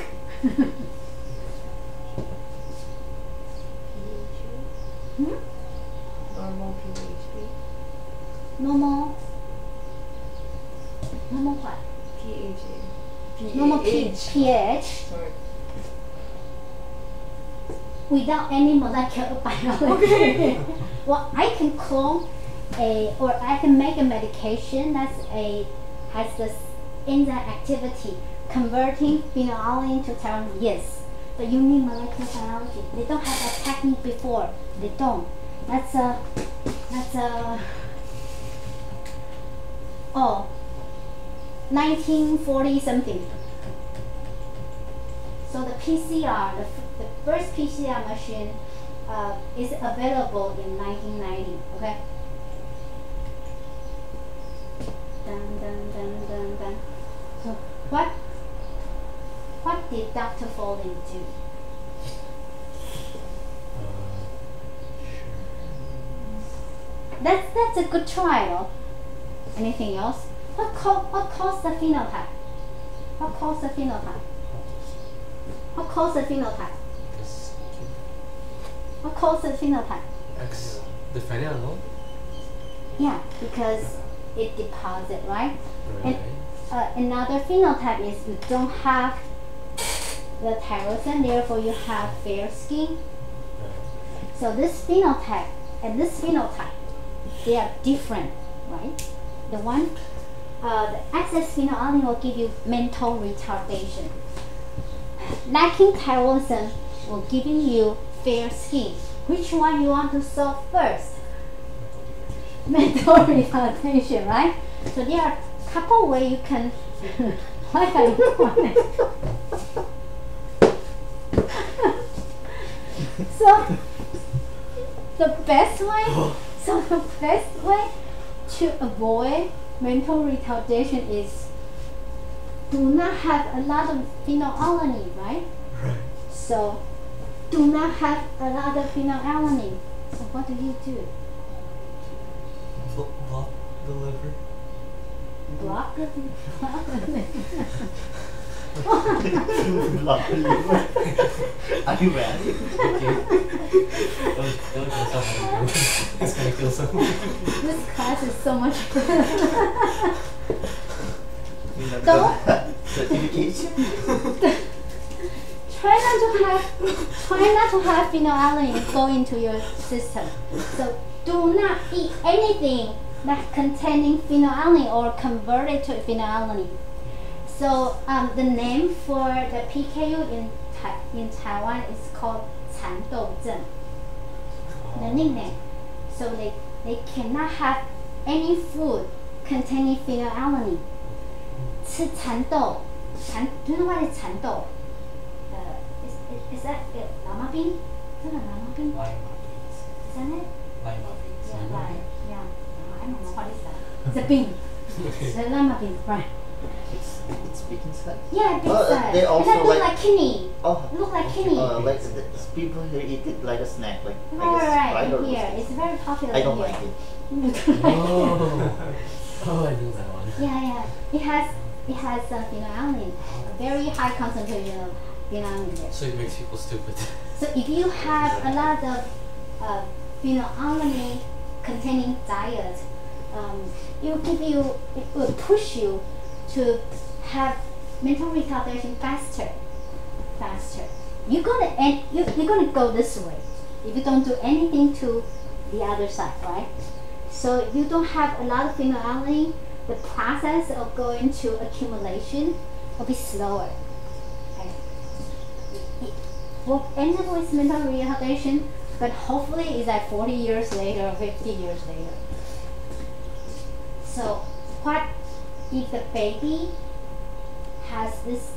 Normal pH. Normal what? pH. Normal pH. Sorry. Without any molecular biology. Okay. Well, I can clone I can make a medication has this enzyme activity converting phenylalanine to tyrosine? Yes, but you need molecular biology. They don't have that technique before. They don't. That's a 1940 something. So the PCR, the first PCR machine is available in 1990. Okay. Dun. So what did Dr. Foley do? That's a good trial. Anything else? What caused the phenotype? What caused the phenotype? What caused the phenotype? What caused the phenotype? X. The phenyl? Yeah, because it deposits, right? Right. And another phenotype is you don't have the tyrosine, therefore you have fair skin. So this phenotype and this phenotype, they are different, right? The excess phenylalanine will give you mental retardation. Lacking tyrosine will give you fair skin. Which one you want to solve first? Mental retardation, right? So there are a couple ways you can. Why are you crying? So the best way to avoid mental retardation is do not have a lot of phenylalanine, right? Right. So do not have a lot of phenylalanine. So what do you do? Block the liver. Block the Block the liver. Are you ready? Okay. Don't kill someone. It's gonna kill someone. This class is so much better. You never Don't. got that certification? Try not to have phenylalanine go into your system. So do not eat anything that containing phenylalanine or converted to phenylalanine. So the name for the PKU in Taiwan is called 蚕豆症. The nickname. So they cannot have any food containing phenylalanine. 吃蚕豆. Do you know what is 蚕豆? Is that it? Lama bean? Is that a lama bean? Lime Isn't it? Lime Yeah, lime. Yeah. I don't know what is that. It's a bean. It's a lama bean, right? It's big inside. Yeah, big size. They And also that look like- like kidney. Oh. Look like kidney. Like people here eat it like a snack, like I Right, guess right, fried or here. roasted. It's very popular I don't here. like it. You don't like it. Oh, I knew that one. Yeah. It has phenylalanine, a very high concentration of phenylalanine there. So it makes people stupid. So if you have a lot of phenylalanine containing diet, it will push you to have mental retardation faster. You're gonna go this way if you don't do anything to the other side, right? So you don't have a lot of phenylalanine. The process of going to accumulation will be slower. Okay? It will end up with mental retardation, but hopefully it's like 40 years later or 50 years later. So what if the baby has this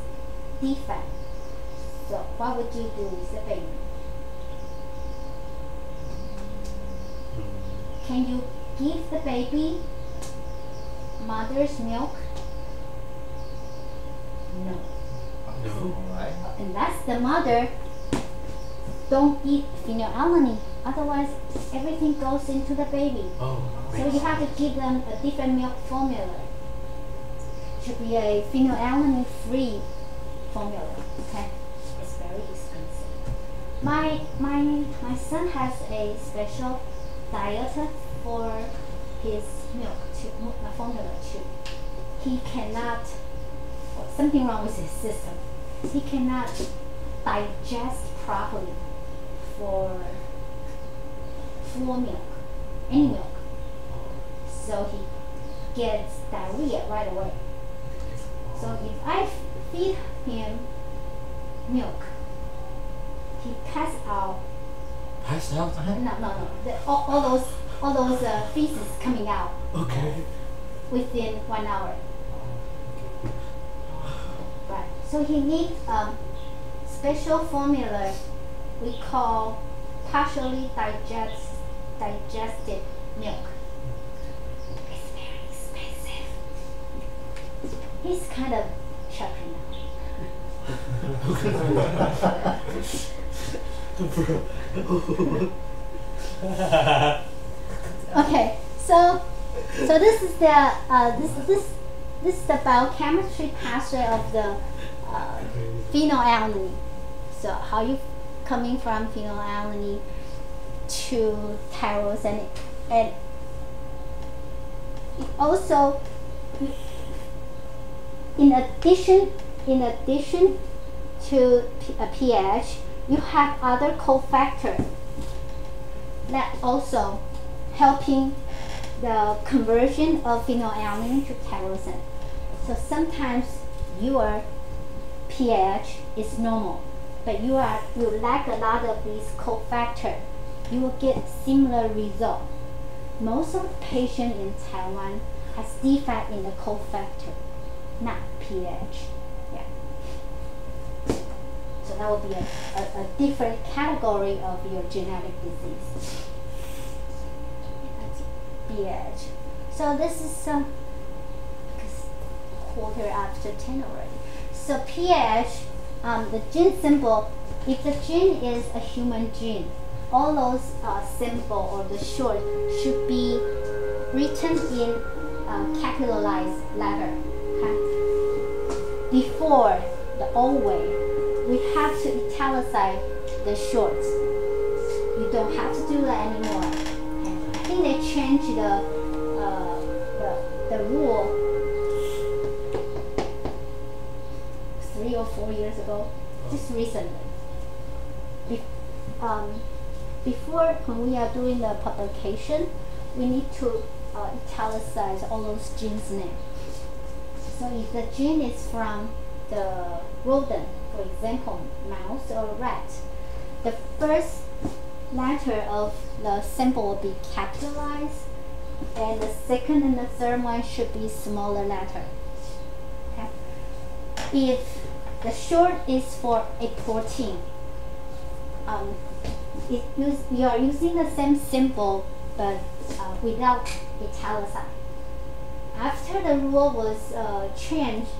defect? So what would you do with the baby? Can you give the baby mother's milk? No. No. Alright. Unless the mother don't eat phenylalanine, otherwise everything goes into the baby. Oh. So you have to give them a different milk formula. Should be a phenylalanine-free formula. Okay, it's very expensive. My son has a special diet for his milk formula too. He cannot. Something wrong with his system. He cannot digest properly for milk, any milk. So he gets diarrhea right away. So if I feed him milk, he passed out. Passed out? No. All those feces coming out Okay. within 1 hour. Right. So he needs special formula we call partially digested milk. It's very expensive. He's kind of chubby now. Okay, so this is the this is the biochemistry pathway of the phenylalanine. So how you coming from phenylalanine to tyrosine, and it also in addition to a pH, you have other cofactors that also helping the conversion of phenylalanine to tyrosine. So sometimes your pH is normal, but you lack a lot of these cofactors. You will get similar result. Most of the patients in Taiwan has defect in the cofactor, not pH. Yeah. So that will be a different category of your genetic disease. pH. So this is quarter after 10 already. So pH, the gene symbol, if the gene is a human gene, all those symbol or the short should be written in capitalized letter. Okay? Before the old way, we have to italicize the shorts. You don't have to do that anymore. Okay? I think they changed the rule 3 or 4 years ago, just recently. Before, when we are doing the publication, we need to italicize all those genes' names. So if the gene is from the rodent, for example, mouse or rat, the first letter of the symbol will be capitalized, and the second and the third one should be smaller letter. Okay? If the short is for a protein, you are using the same symbol but without italicized. After the rule was changed,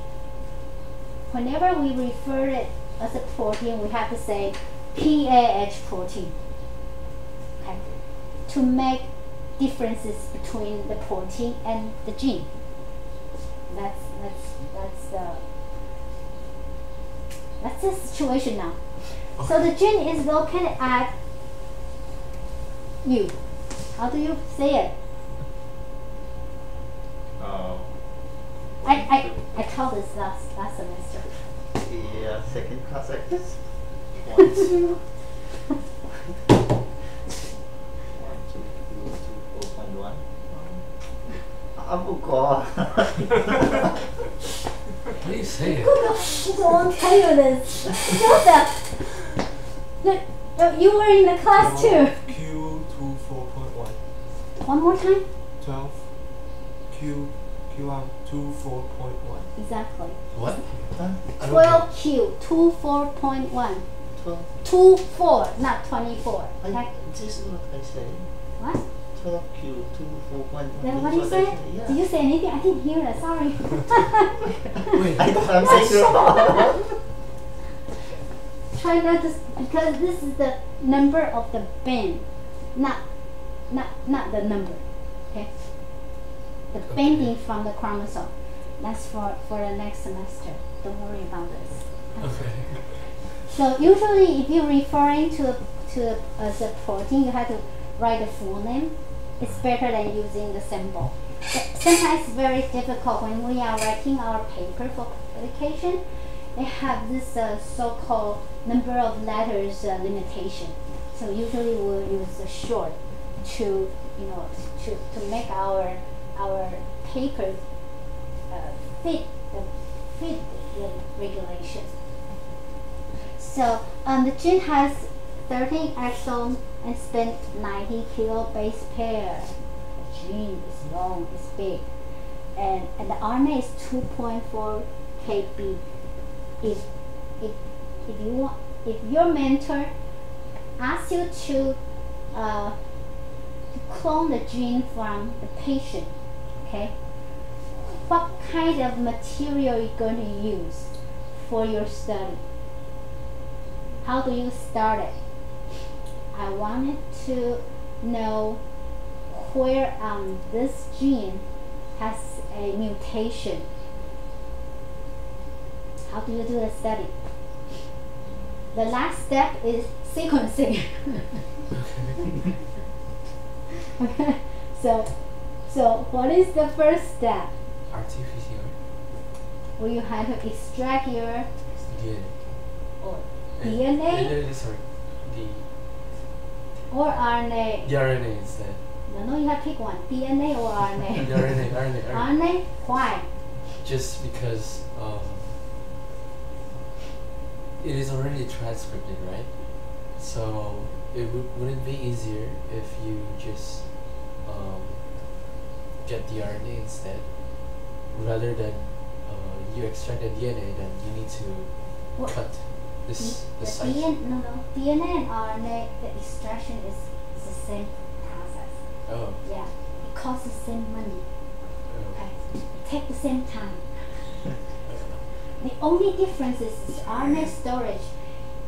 whenever we refer it as a protein, we have to say PAH protein. Okay? To make differences between the protein and the gene. That's the situation now. So the gene is located at you. How do you say it? I taught this last semester. Yeah, second class, I guess. 1, 2. 4.1. I forgot. How do you say it? Who won't tell you this? Joseph! You were in the class too. Q24.1. One more time? 12. Q24.1. Exactly. What? Huh? 12Q, 24.1. 12. 24, not 24. Okay? This is what I say. What? 12Q, 24.1. Then what do you say? Yeah. Did you say anything? I didn't hear it. Sorry. Wait. I thought I'm saying wrong. Try not to, because this is the number of the band, not the number. Okay. The bending from the chromosome. That's for the next semester. Don't worry about this. Okay. So usually, if you're referring to as a protein, you have to write the full name. It's better than using the symbol. But sometimes it's very difficult when we are writing our paper for publication. They have this so-called number of letters limitation. So usually we'll use the short to make our paper fit regulation. So the gene has 13 exons and spin 90 kilobase pair. The gene is long, it's big, and the RNA is 2.4 kb. If your mentor asks you to clone the gene from the patient, okay, what kind of material are you going to use for your study? How do you start it? I wanted to know where this gene has a mutation. How do you do the study? The last step is sequencing. Okay. So what is the first step? RT-PCR. Well, you have to extract your DNA. or DNA Sorry. or RNA. The RNA instead. No, you have to pick one. DNA or RNA. The RNA. RNA? Why? Just because it is already transcripted, right? So wouldn't be easier if you just get the RNA instead, rather than you extract the DNA, then you need to cut the site. DNA and RNA, the extraction is the same process. Oh. Yeah, it costs the same money. Okay, it takes the same time. The only difference is RNA storage.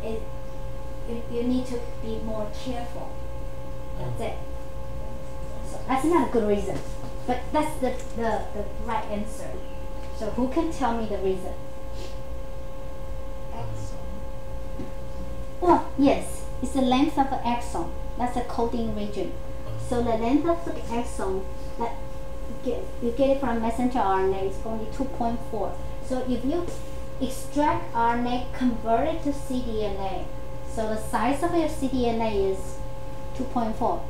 You need to be more careful. That's it. So that's not a good reason, but that's the right answer. So who can tell me the reason? Well, yes, it's the length of the exon. That's the coding region. So the length of the exon that you get it from messenger RNA is only 2.4. So if you extract RNA, convert it to cDNA, so the size of your cDNA is 2.4.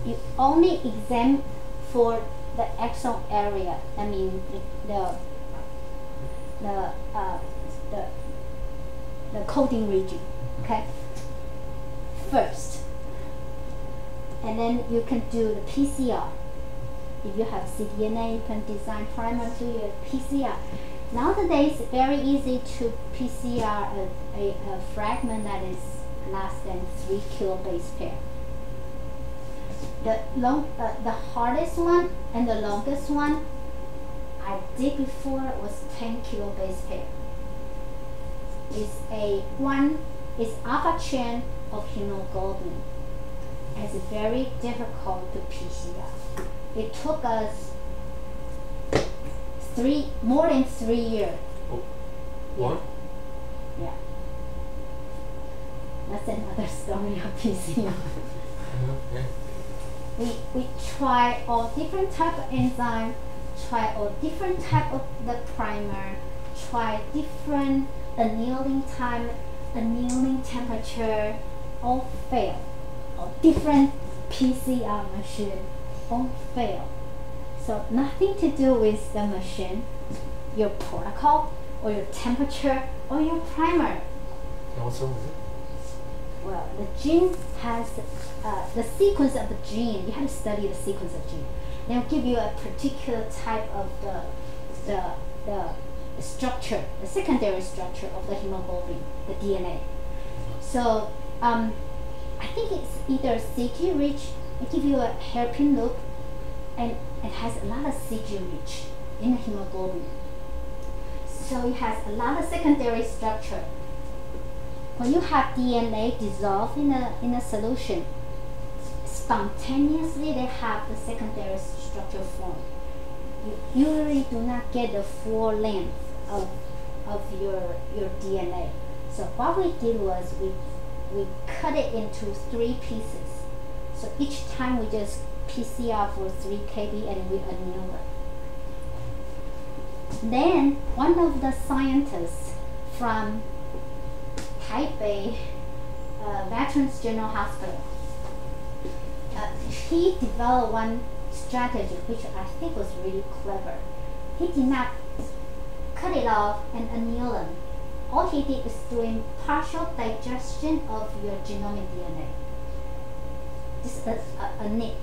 You only examine for the exon area. I mean the coding region. Okay. First, and then you can do the PCR. If you have cDNA, you can design primer to your PCR. Nowadays, it's very easy to PCR a fragment that is less than 3 kilobase pair. The hardest one and the longest one I did before was 10 kilobase pair. It's alpha chain of hemoglobin. It's very difficult to PCR. It took us more than 3 years. Oh. What? Yeah. That's another story of PCR. Okay. We try all different type of enzyme, try all different type of the primer, try different annealing time, annealing temperature, all fail. All different PCR machine, all fail. So nothing to do with the machine, your protocol, or your temperature, or your primer. And what's wrong with it? Well, the gene has the sequence of the gene. You have to study the sequence of gene. They'll give you a particular type of the structure, the secondary structure of the hemoglobin, the DNA. So I think it's either CG rich. It gives you a hairpin loop, and it has a lot of CG rich in the hemoglobin. So it has a lot of secondary structure. When you have DNA dissolved in a solution, spontaneously they have the secondary structure formed. You usually do not get the full length of your DNA. So what we did was we cut it into 3 pieces. So each time we just PCR for 3 kb and we anneal it. Then one of the scientists from Taipei Veterans General Hospital, he developed one strategy which I think was really clever. He did not cut it off an annulum. All he did is doing partial digestion of your genomic DNA. This is a nip.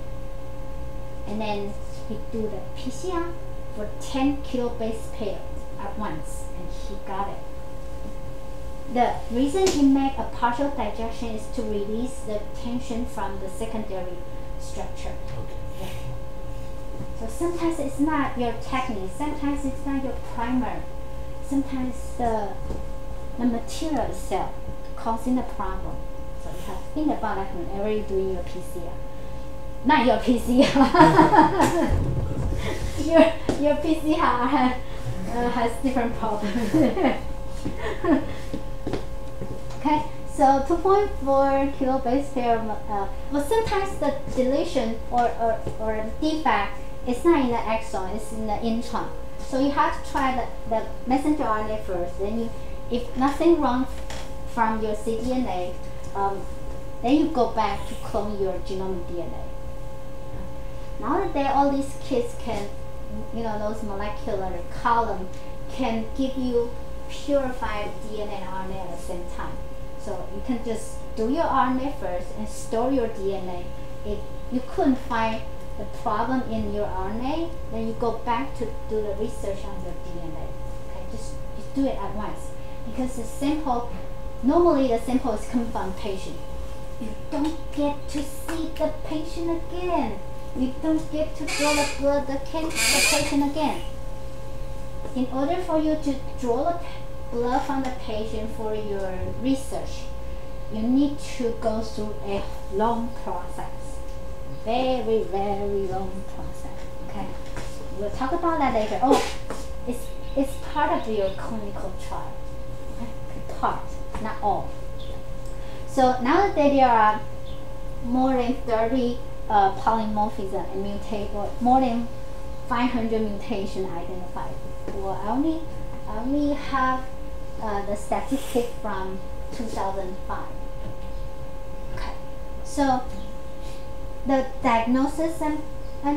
And then he do the PCR for 10 kilobase pair at once, and he got it. The reason he made a partial digestion is to release the tension from the secondary structure. Okay. So sometimes it's not your technique, sometimes it's not your primer, sometimes the material itself causing the problem. So you have to think about that whenever you're doing your PCR. Not your PCR. your PCR has different problems. Okay, so 2.4 kilobase pair. Well, sometimes the deletion or defect is not in the exon, it's in the intron. So you have to try the messenger RNA first. Then if nothing wrong from your cDNA, then you go back to clone your genomic DNA. Nowadays, all these kits can, those molecular column can give you purified DNA and RNA at the same time. So you can just do your RNA first and store your DNA. If you couldn't find the problem in your RNA, then you go back to do the research on your DNA. Okay, just do it at once. Because the sample, normally the sample is coming from the patient. You don't get to see the patient again. You don't get to draw the blood, the patient again. In order for you to draw the blood from the patient for your research, you need to go through a long process. Very, very long process. Okay? We'll talk about that later. Oh, it's part of your clinical trial. Okay? Part, not all. So nowadays there are more than 30 polymorphism and or more than 500 mutations identified. Well, I only have the statistic from 2005. Okay, so the diagnosis and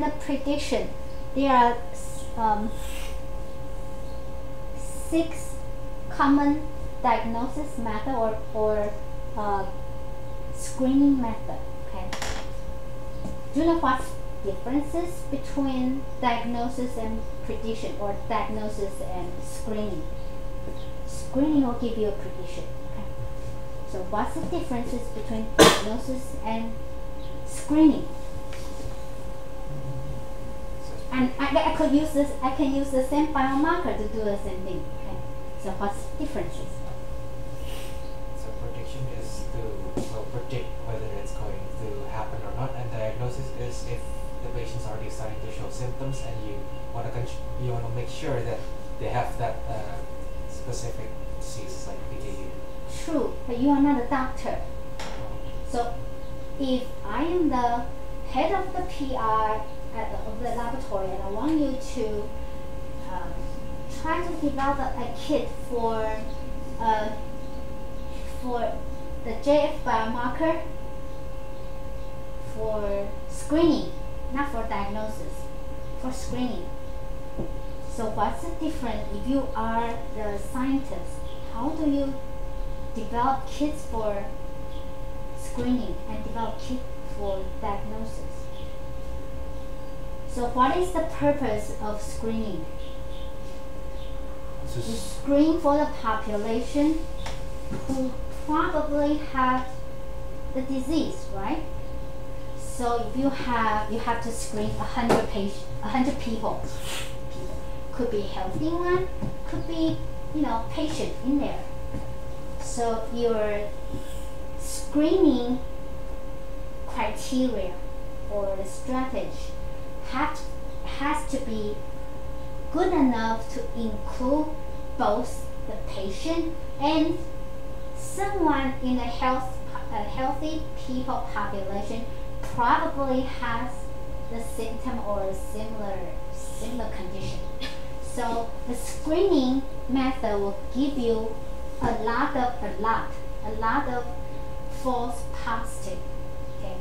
the prediction, there are 6 common diagnosis method or screening method. Okay, do you know what's differences between diagnosis and prediction, or diagnosis and screening? Screening will give you a prediction. Okay, so what's the differences between diagnosis and screening? And I can use the same biomarker to do the same thing. Okay, so what's the differences? So prediction is to predict whether it's going to happen or not, and diagnosis is if the patient's already starting to show symptoms and you want to make sure that they have that specific disease like PKU. True, but you are not a doctor. So if I am the head of the PI of the laboratory and I want you to try to develop a kit for the JF biomarker for screening, not for diagnosis, for screening. So what's the difference if you are the scientist? How do you develop kits for screening and develop kits for diagnosis? So what is the purpose of screening? To screen for the population who probably have the disease, right? So if you have to screen 100 people. Could be healthy one, could be patient in there. So your screening criteria or strategy has to be good enough to include both the patient and someone in a healthy people population probably has the symptom or a similar condition. So the screening method will give you a lot of false positive. Okay,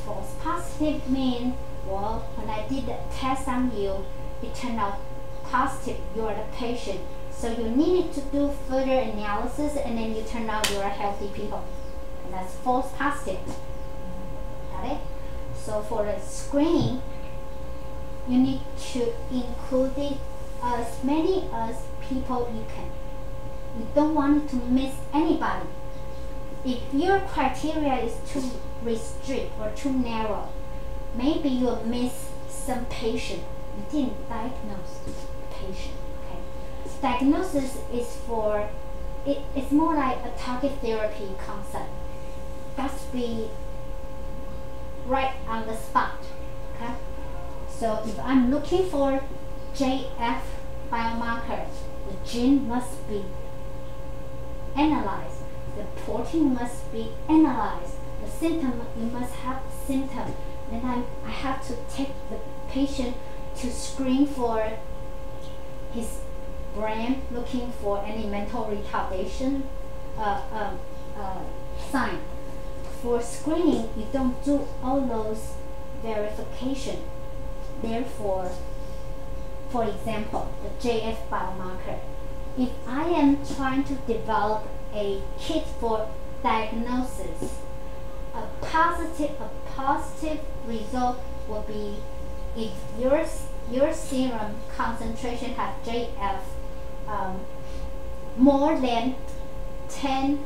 false positive means, well, when I did the test on you, it turned out positive. You are the patient. So you need to do further analysis, and then you turn out you're healthy people, and that's false positive. Got it? So for the screening, you need to include it as many as people you can. You don't want to miss anybody. If your criteria is too restrict or too narrow, maybe you'll miss some patient. You didn't diagnose the patient. Okay? Diagnosis is for it's more like a target therapy concept. Got to be right on the spot. Okay? So if I'm looking for JF biomarker, the gene must be analyzed. The protein must be analyzed. The symptom, you must have symptom. Then I have to take the patient to screen for his brain, looking for any mental retardation sign. For screening, you don't do all those verification. Therefore, for example, the JF biomarker. If I am trying to develop a kit for diagnosis, a positive result will be if your serum concentration has JF more than 10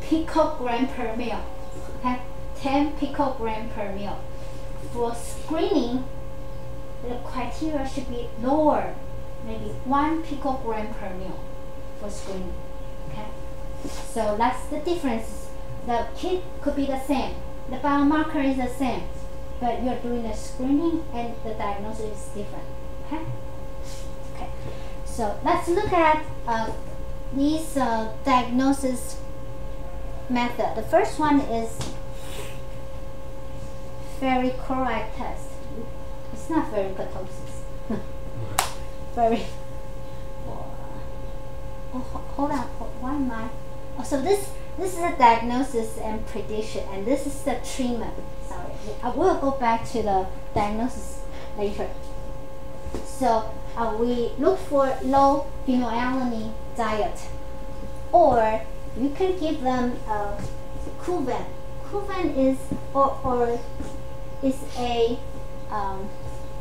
picogram per ml. Okay, 10 picogram per ml. For screening, the criteria should be lower, maybe 1 picogram per ml for screening. Okay, so that's the difference. The kit could be the same, the biomarker is the same, but you're doing the screening and the diagnosis is different. Okay. Okay. So let's look at these diagnosis method. The first one is ferrichloride test. It's not ferricatosis. Very. Oh, hold on. Why am I? Oh, so this is a diagnosis and prediction, and this is the treatment. Sorry, I will go back to the diagnosis later. So we look for low phenylalanine diet, or you can give them Kuvan. Kuvan is is a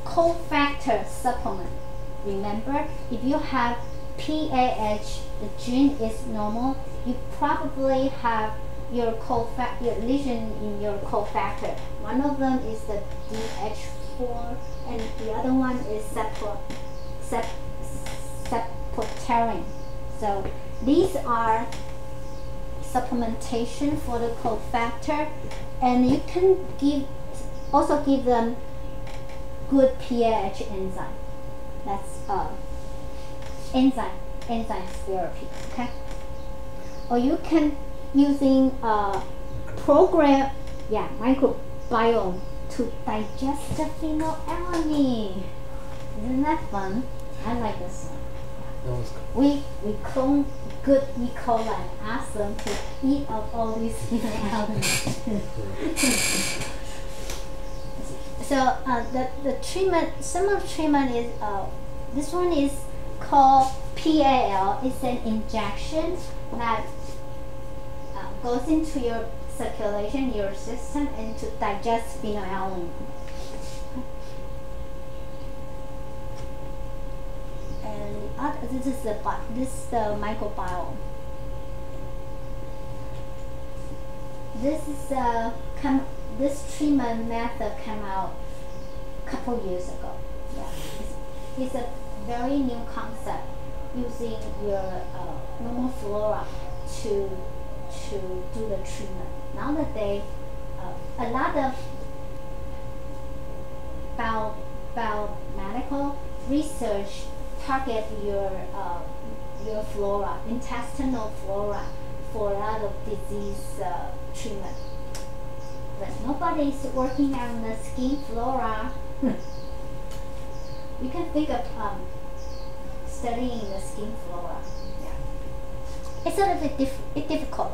cofactor supplement. Remember, if you have PAH, the gene is normal, you probably have your lesion in your cofactor. One of them is the DH4, and the other one is septoterin. So these are supplementation for the cofactor, and you can also give them good PAH enzyme. That's enzyme therapy. Okay. Or you can using microbiome to digest the phenylalanine. Isn't that fun? I like this one. That was cool. We clone good E. coli and ask them to eat up all these phenylalanine. So the treatment, some of treatment is this one is called PAL. It's an injection that goes into your circulation, your system, and to digest phenylalanine. And this is the microbiome. This treatment method came out a couple years ago. Yeah, it's a very new concept, using your normal flora to do the treatment. Nowadays, a lot of biomedical research target your flora, intestinal flora, for a lot of disease treatment. But nobody is working on the skin flora. You can think of studying the skin flora. Yeah. It's a little bit difficult.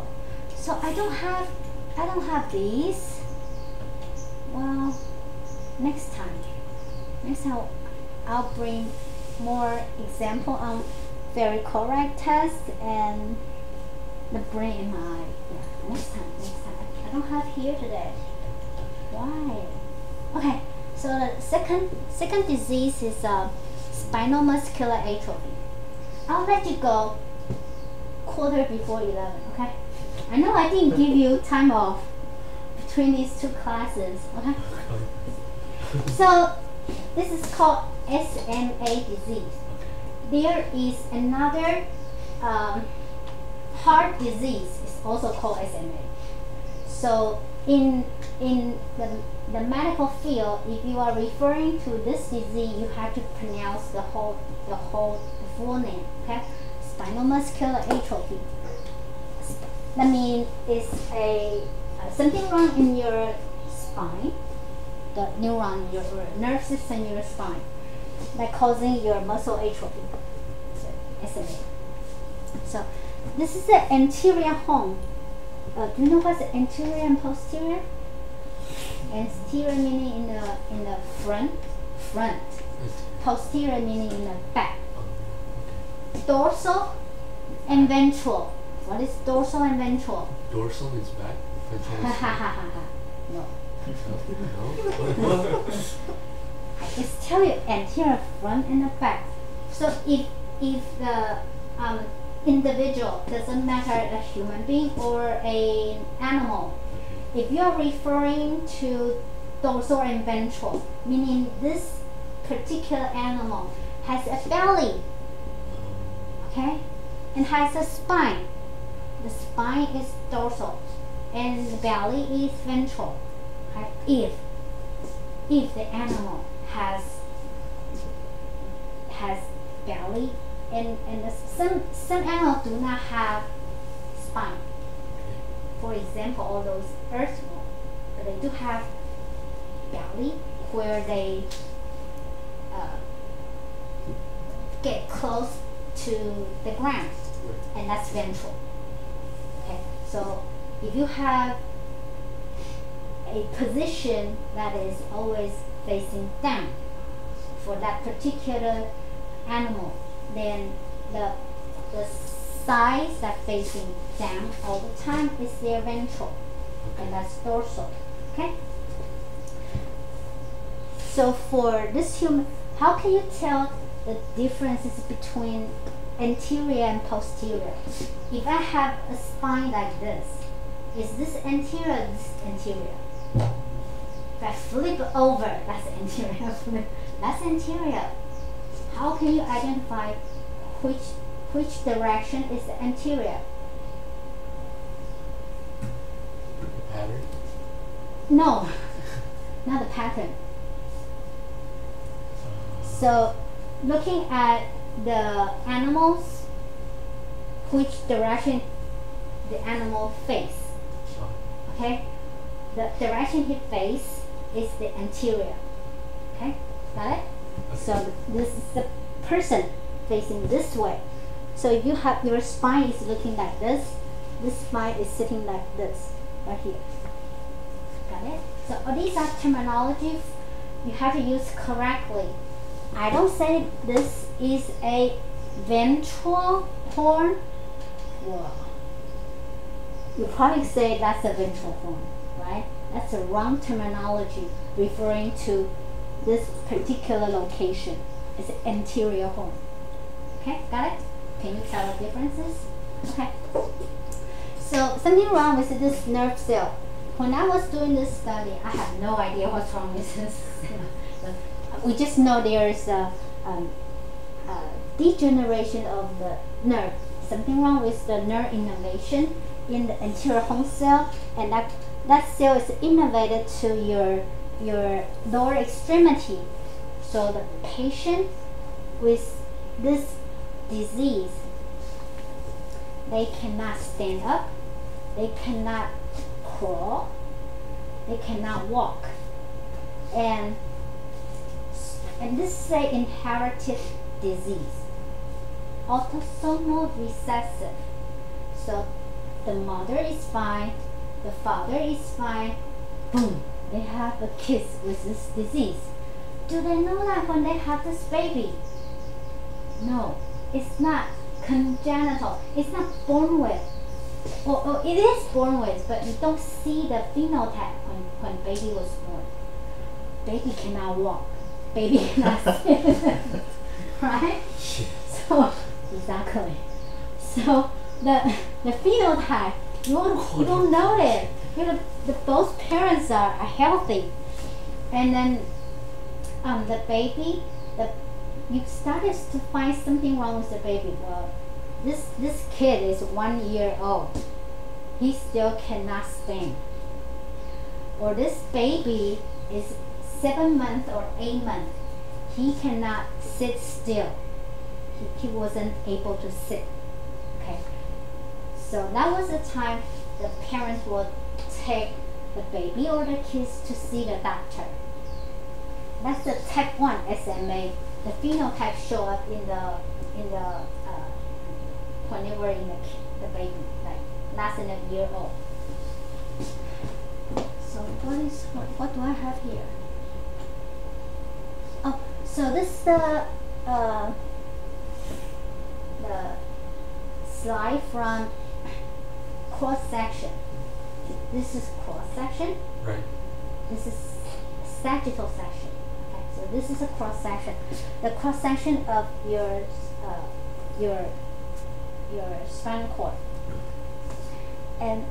So I don't have these. Well, next time I'll bring more example on very correct test and the brain MRI. Yeah, next time. I don't have here today. Why? Okay, so the second disease is spinal muscular atrophy. I'll let you go quarter before 11, okay? I know I didn't give you time off between these two classes, okay? So this is called SMA disease. There is another heart disease, it's also called SMA. So in the medical field, if you are referring to this disease, you have to pronounce the full name, okay? Spinal muscular atrophy. That means it's something wrong in your spine, the neuron, your nerve system in your spine, that causing your muscle atrophy. So SMA. So this is the anterior horn. Do you know what's the anterior and posterior? Anterior meaning in the front. Posterior meaning in the back. Dorsal and ventral. What is dorsal and ventral? Dorsal is back. Ventral is front. No. No? I just tell you anterior, front, and the back. So if the individual, doesn't matter a human being or an animal, if you are referring to dorsal and ventral, meaning this particular animal has a belly, okay, and has a spine. The spine is dorsal and the belly is ventral. Okay? If the animal has belly and some animals do not have spine. For example, all those earthworms, but they do have belly where they get close to the ground, and that's ventral. Okay, so if you have a position that is always facing down for that particular animal, then the sides that facing down all the time is their ventral, and that's dorsal. Okay. So for this human, how can you tell the differences between anterior and posterior? If I have a spine like this, is this anterior or this anterior? If I flip over, that's anterior. That's anterior. How can you identify which direction is the anterior? The pattern? No, not the pattern. So looking at the animals, which direction the animal face. Okay? The direction he face is the anterior. Okay? Got it? So this is the person facing this way. So if you have your spine is looking like this spine is sitting like this, right here. Got it? So all these are terminologies you have to use correctly. I don't say this is a ventral horn. Well, you probably say that's a ventral horn, right? That's a wrong terminology referring to this particular location. It's an anterior horn. Okay, got it? Can you tell the differences? Okay. So something wrong with this nerve cell. When I was doing this study, I have no idea what's wrong with this. We just know there is a degeneration of the nerve. Something wrong with the nerve innervation in the anterior horn cell, and that cell is innervated to your lower extremity. So the patient with this disease, they cannot stand up, they cannot crawl, they cannot walk, and this is an inherited disease, autosomal recessive. So the mother is fine, the father is fine, boom, they have a kid with this disease. Do they know that when they have this baby? No, it's not congenital. It's not born with. Or it is born with, but you don't see the phenotype when baby was born. Baby cannot walk. Baby cannot sit. Right? So, exactly. So, the phenotype, you won't know it. Both parents are healthy. And then the baby, you started to find something wrong with the baby. Well, this kid is 1 year old. He still cannot stand. Or this baby is 7 months or 8 months. He cannot sit still. He wasn't able to sit. Okay. So that was the time the parents would take the baby or the kids to see the doctor. That's the type 1 SMA. The phenotype show up in the when they were in the baby, like less than a year old. So what do I have here? Oh, so this is the slide from cross section. This is cross section. Right. This is sagittal section. Okay, so this is a cross section. The cross section of your spinal cord. And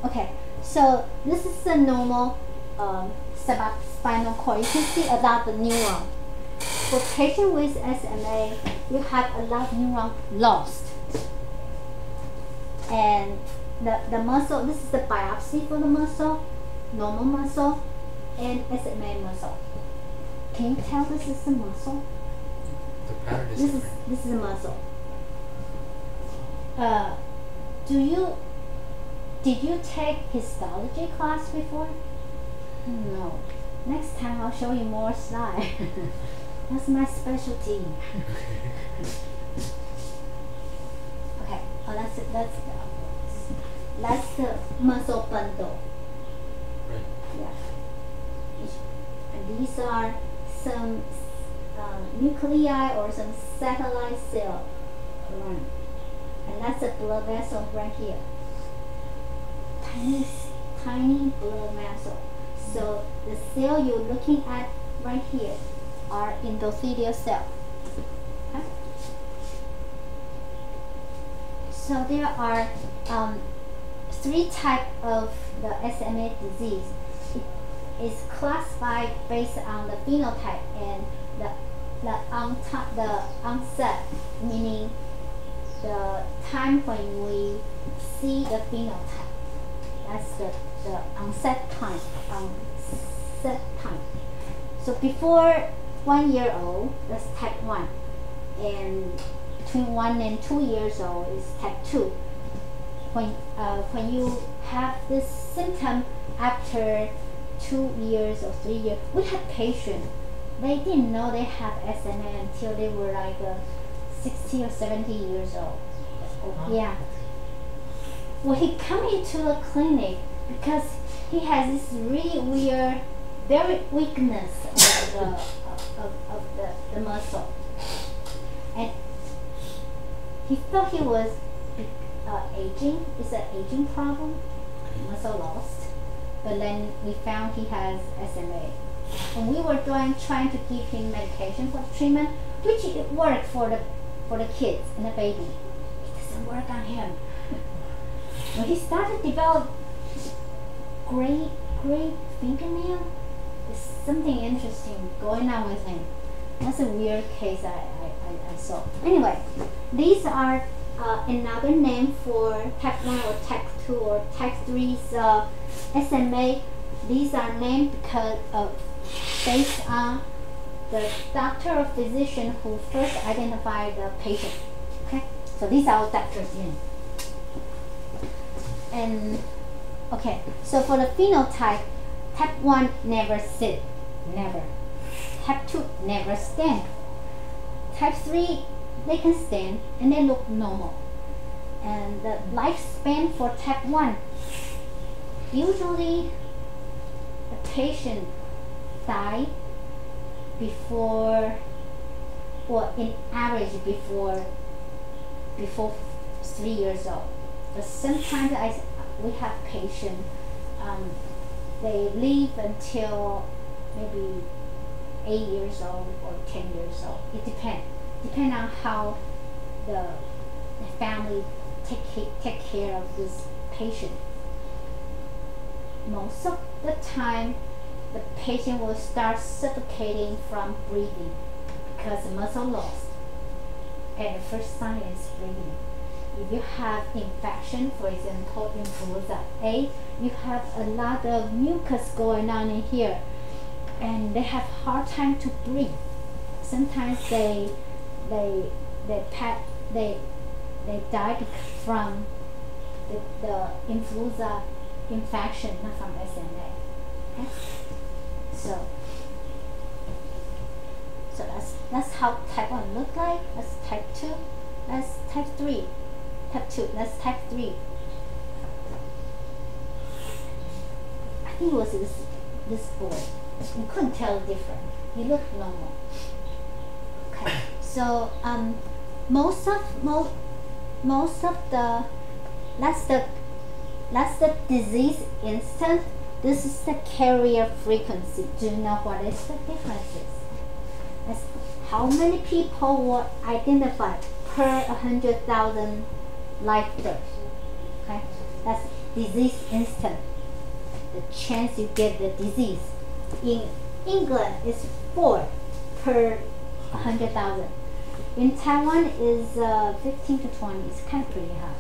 okay, so this is the normal spinal cord. You can see about the neuron. For patients with SMA, you have a lot of neurons lost. And the muscle, this is the biopsy for the muscle, normal muscle, and SMA muscle. Can you tell this is the muscle? The pattern is This is a muscle. Did you take histology class before? No. Next time I'll show you more slides. That's my specialty. Okay. Oh, that's the muscle bundle. right. Yeah. And these are some nuclei or some satellite cell around. And that's a blood vessel right here. Tiny blood vessel. So the cell you're looking at right here are endothelial cells. Okay? So there are 3 types of the SMA disease. It is classified based on the phenotype and the onset, meaning the time when we see the phenotype. That's the onset time. So before 1 year old, that's type 1. And between 1 and 2 years old is type 2. When you have this symptom after 2 years or 3 years, we have patients, they didn't know they have SMA until they were like 60 or 70 years old. Yeah. Well, he come into the clinic because he has this really weird, very weakness of the muscle, and he thought he was aging. It's an aging problem, muscle lost. But then we found he has SMA, and we were trying to give him medication for treatment, which it worked for the kids and the baby. It doesn't work on him. When he started to develop gray fingernail, there's something interesting going on with him. That's a weird case I saw. Anyway, these are another name for type 1 or type 2 or type 3 SMA. These are named because based on the doctor or physician who first identified the patient. Okay, so these are all doctors in. And okay, so for the phenotype, type 1 never sit, never. Type 2 never stand. Type 3, they can stand and they look normal. And the lifespan for type 1, usually the patient die before or in average before 3 years old. But sometimes we have patients, they live until maybe 8 years old or 10 years old. It depends on how the family take care of this patient. Most of the time, the patient will start suffocating from breathing because muscle loss. And the first sign is breathing. If you have infection, for example, influenza A, you have a lot of mucus going on in here, and they have hard time to breathe. Sometimes they died from the influenza infection, not from SMA. Okay? So that's how type 1 look like. That's type 2. That's type 3. Type 2. That's type 3. I think it was this boy. You couldn't tell the difference. He looked normal. Okay. So most of the that's the disease instant. This is the carrier frequency. Do you know what is the differences? That's how many people were identified per 100,000 live births. Okay, that's disease instant. The chance you get the disease in England is 4 per 100,000. In Taiwan is 15 to 20. It's kind of pretty high.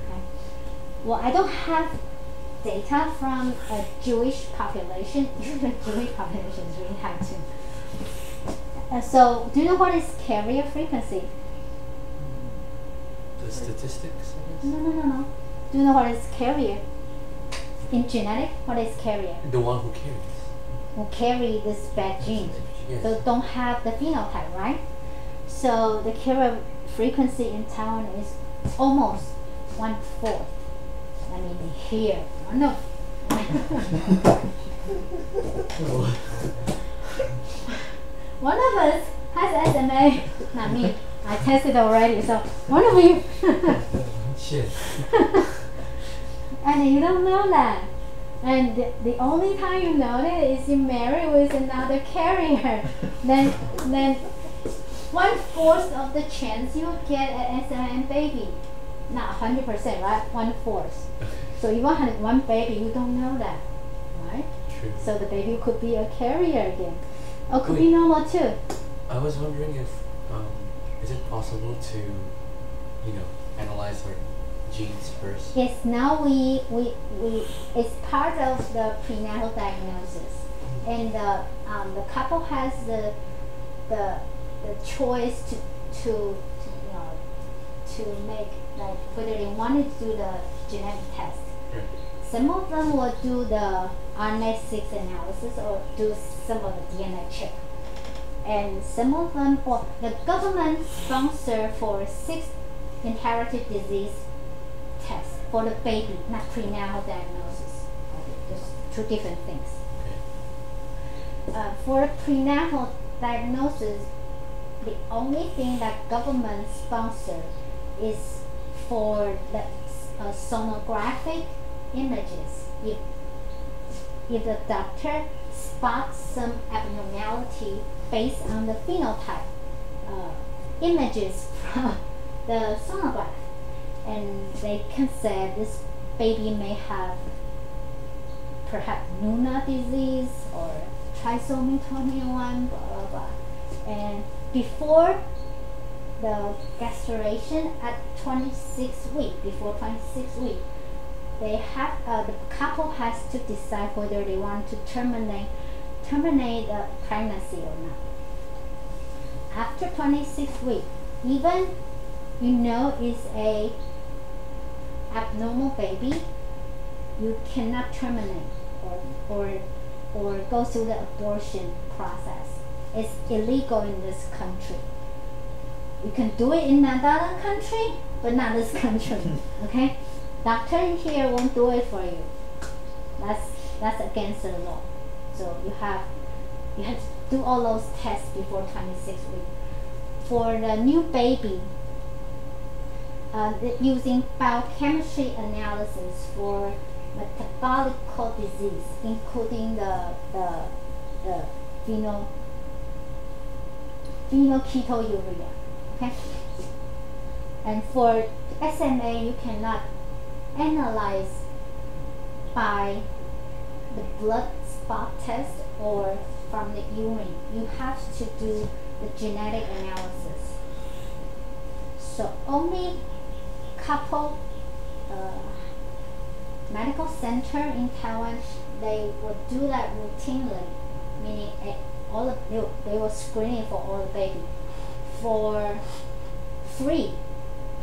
Okay. Well, I don't have data from a Jewish population. The Jewish population is really high too. So, do you know what is carrier frequency? The statistics, I guess? No. Do you know what is carrier? In genetic, what is carrier? The one who carries. Who carry this bad gene. Yes. So don't have the phenotype, right? So the carrier frequency in Taiwan is almost 1/4. I mean here. Oh, no. One of us has SMA. Not me. I tested already. So one of you. Shit. And you don't know that. And the only time you know that is you marry with another carrier. then 1/4 of the chance you will get an SMA baby. Not 100%, right? 1/4. So if you want one baby, you don't know that, right? True. So the baby could be a carrier again. Or could Wait. be normal too. I was wondering if is it possible to, analyze our genes first? Yes, now we it's part of the prenatal diagnosis, and the couple has the choice to make, like, whether they want to do the genetic test. Right. Some of them will do the RNA-6 analysis or do some of the DNA check, and some of them, or the government sponsor for 6 inherited disease test for the baby, not prenatal diagnosis. Okay, there's 2 different things. Okay. For prenatal diagnosis, the only thing that government sponsor is for the sonographic images. If the doctor spots some abnormality based on the phenotype, images from the sonograph, and they can say this baby may have perhaps Luna disease or trisomy 21, blah blah blah. And before the gastration at 26 weeks, they have the couple has to decide whether they want to terminate the pregnancy or not. After 26 weeks, even it's a abnormal baby, you cannot terminate or go through the abortion process. It's illegal in this country. You can do it in another country, but not this country. Okay? Doctor in here won't do it for you. That's against the law. So you have to do all those tests before 26 weeks. for the new baby, using biochemistry analysis for metabolic disease, including the phenylketonuria. Okay, and for SMA, you cannot analyze by the blood spot test or from the urine. You have to do the genetic analysis. So only couple medical center in Taiwan, they will do that routinely, meaning they will screen it for all the baby for free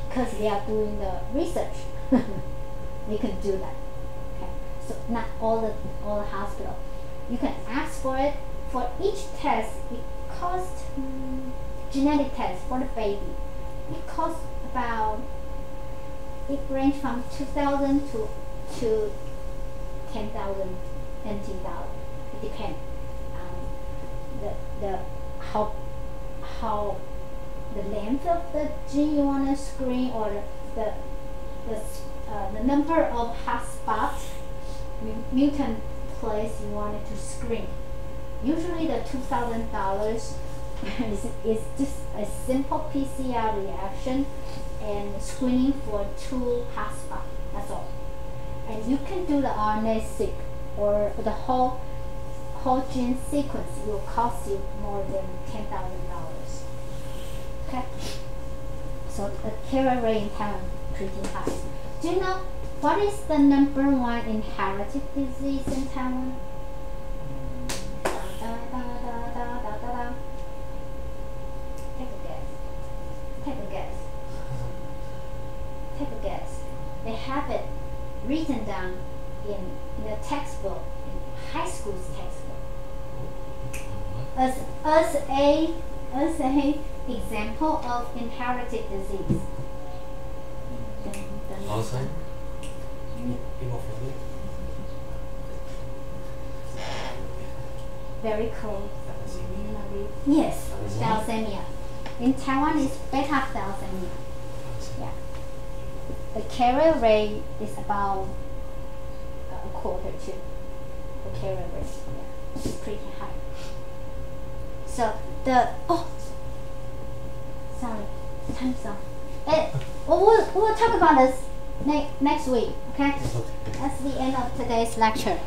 because they are doing the research. They can do that. Okay, so not all the hospital. You can ask for it. For each test, it costs genetic test for the baby. It costs about, it range from 2,000 to 10,000 NT dollars. It depends on the how the length of the gene you want to screen, or the number of hotspots, mutant place you wanted to screen. Usually the $2,000 is just a simple PCR reaction and screening for 2 hotspots. That's all. And you can do the RNA-seq or the whole gene sequence. It will cost you more than $10,000. Okay. So the carrier rate in Taiwan is pretty high. Do you know what is the #1 inherited disease in Taiwan? Take a guess. Take a guess. Take a guess. They have it written down in the textbook, in high school's textbook, as a example of inherited disease. Alzheimer's? Hemophilia? Very cool. Thalassemia? Yes, Thalassemia. thalassemia. In Taiwan, it's beta thalassemia. Yeah. The carrier rate is about a quarter too. The carrier rate, yeah, it's pretty high. So sorry, time's up. We'll talk about this next week. Okay. Okay. That's the end of today's lecture.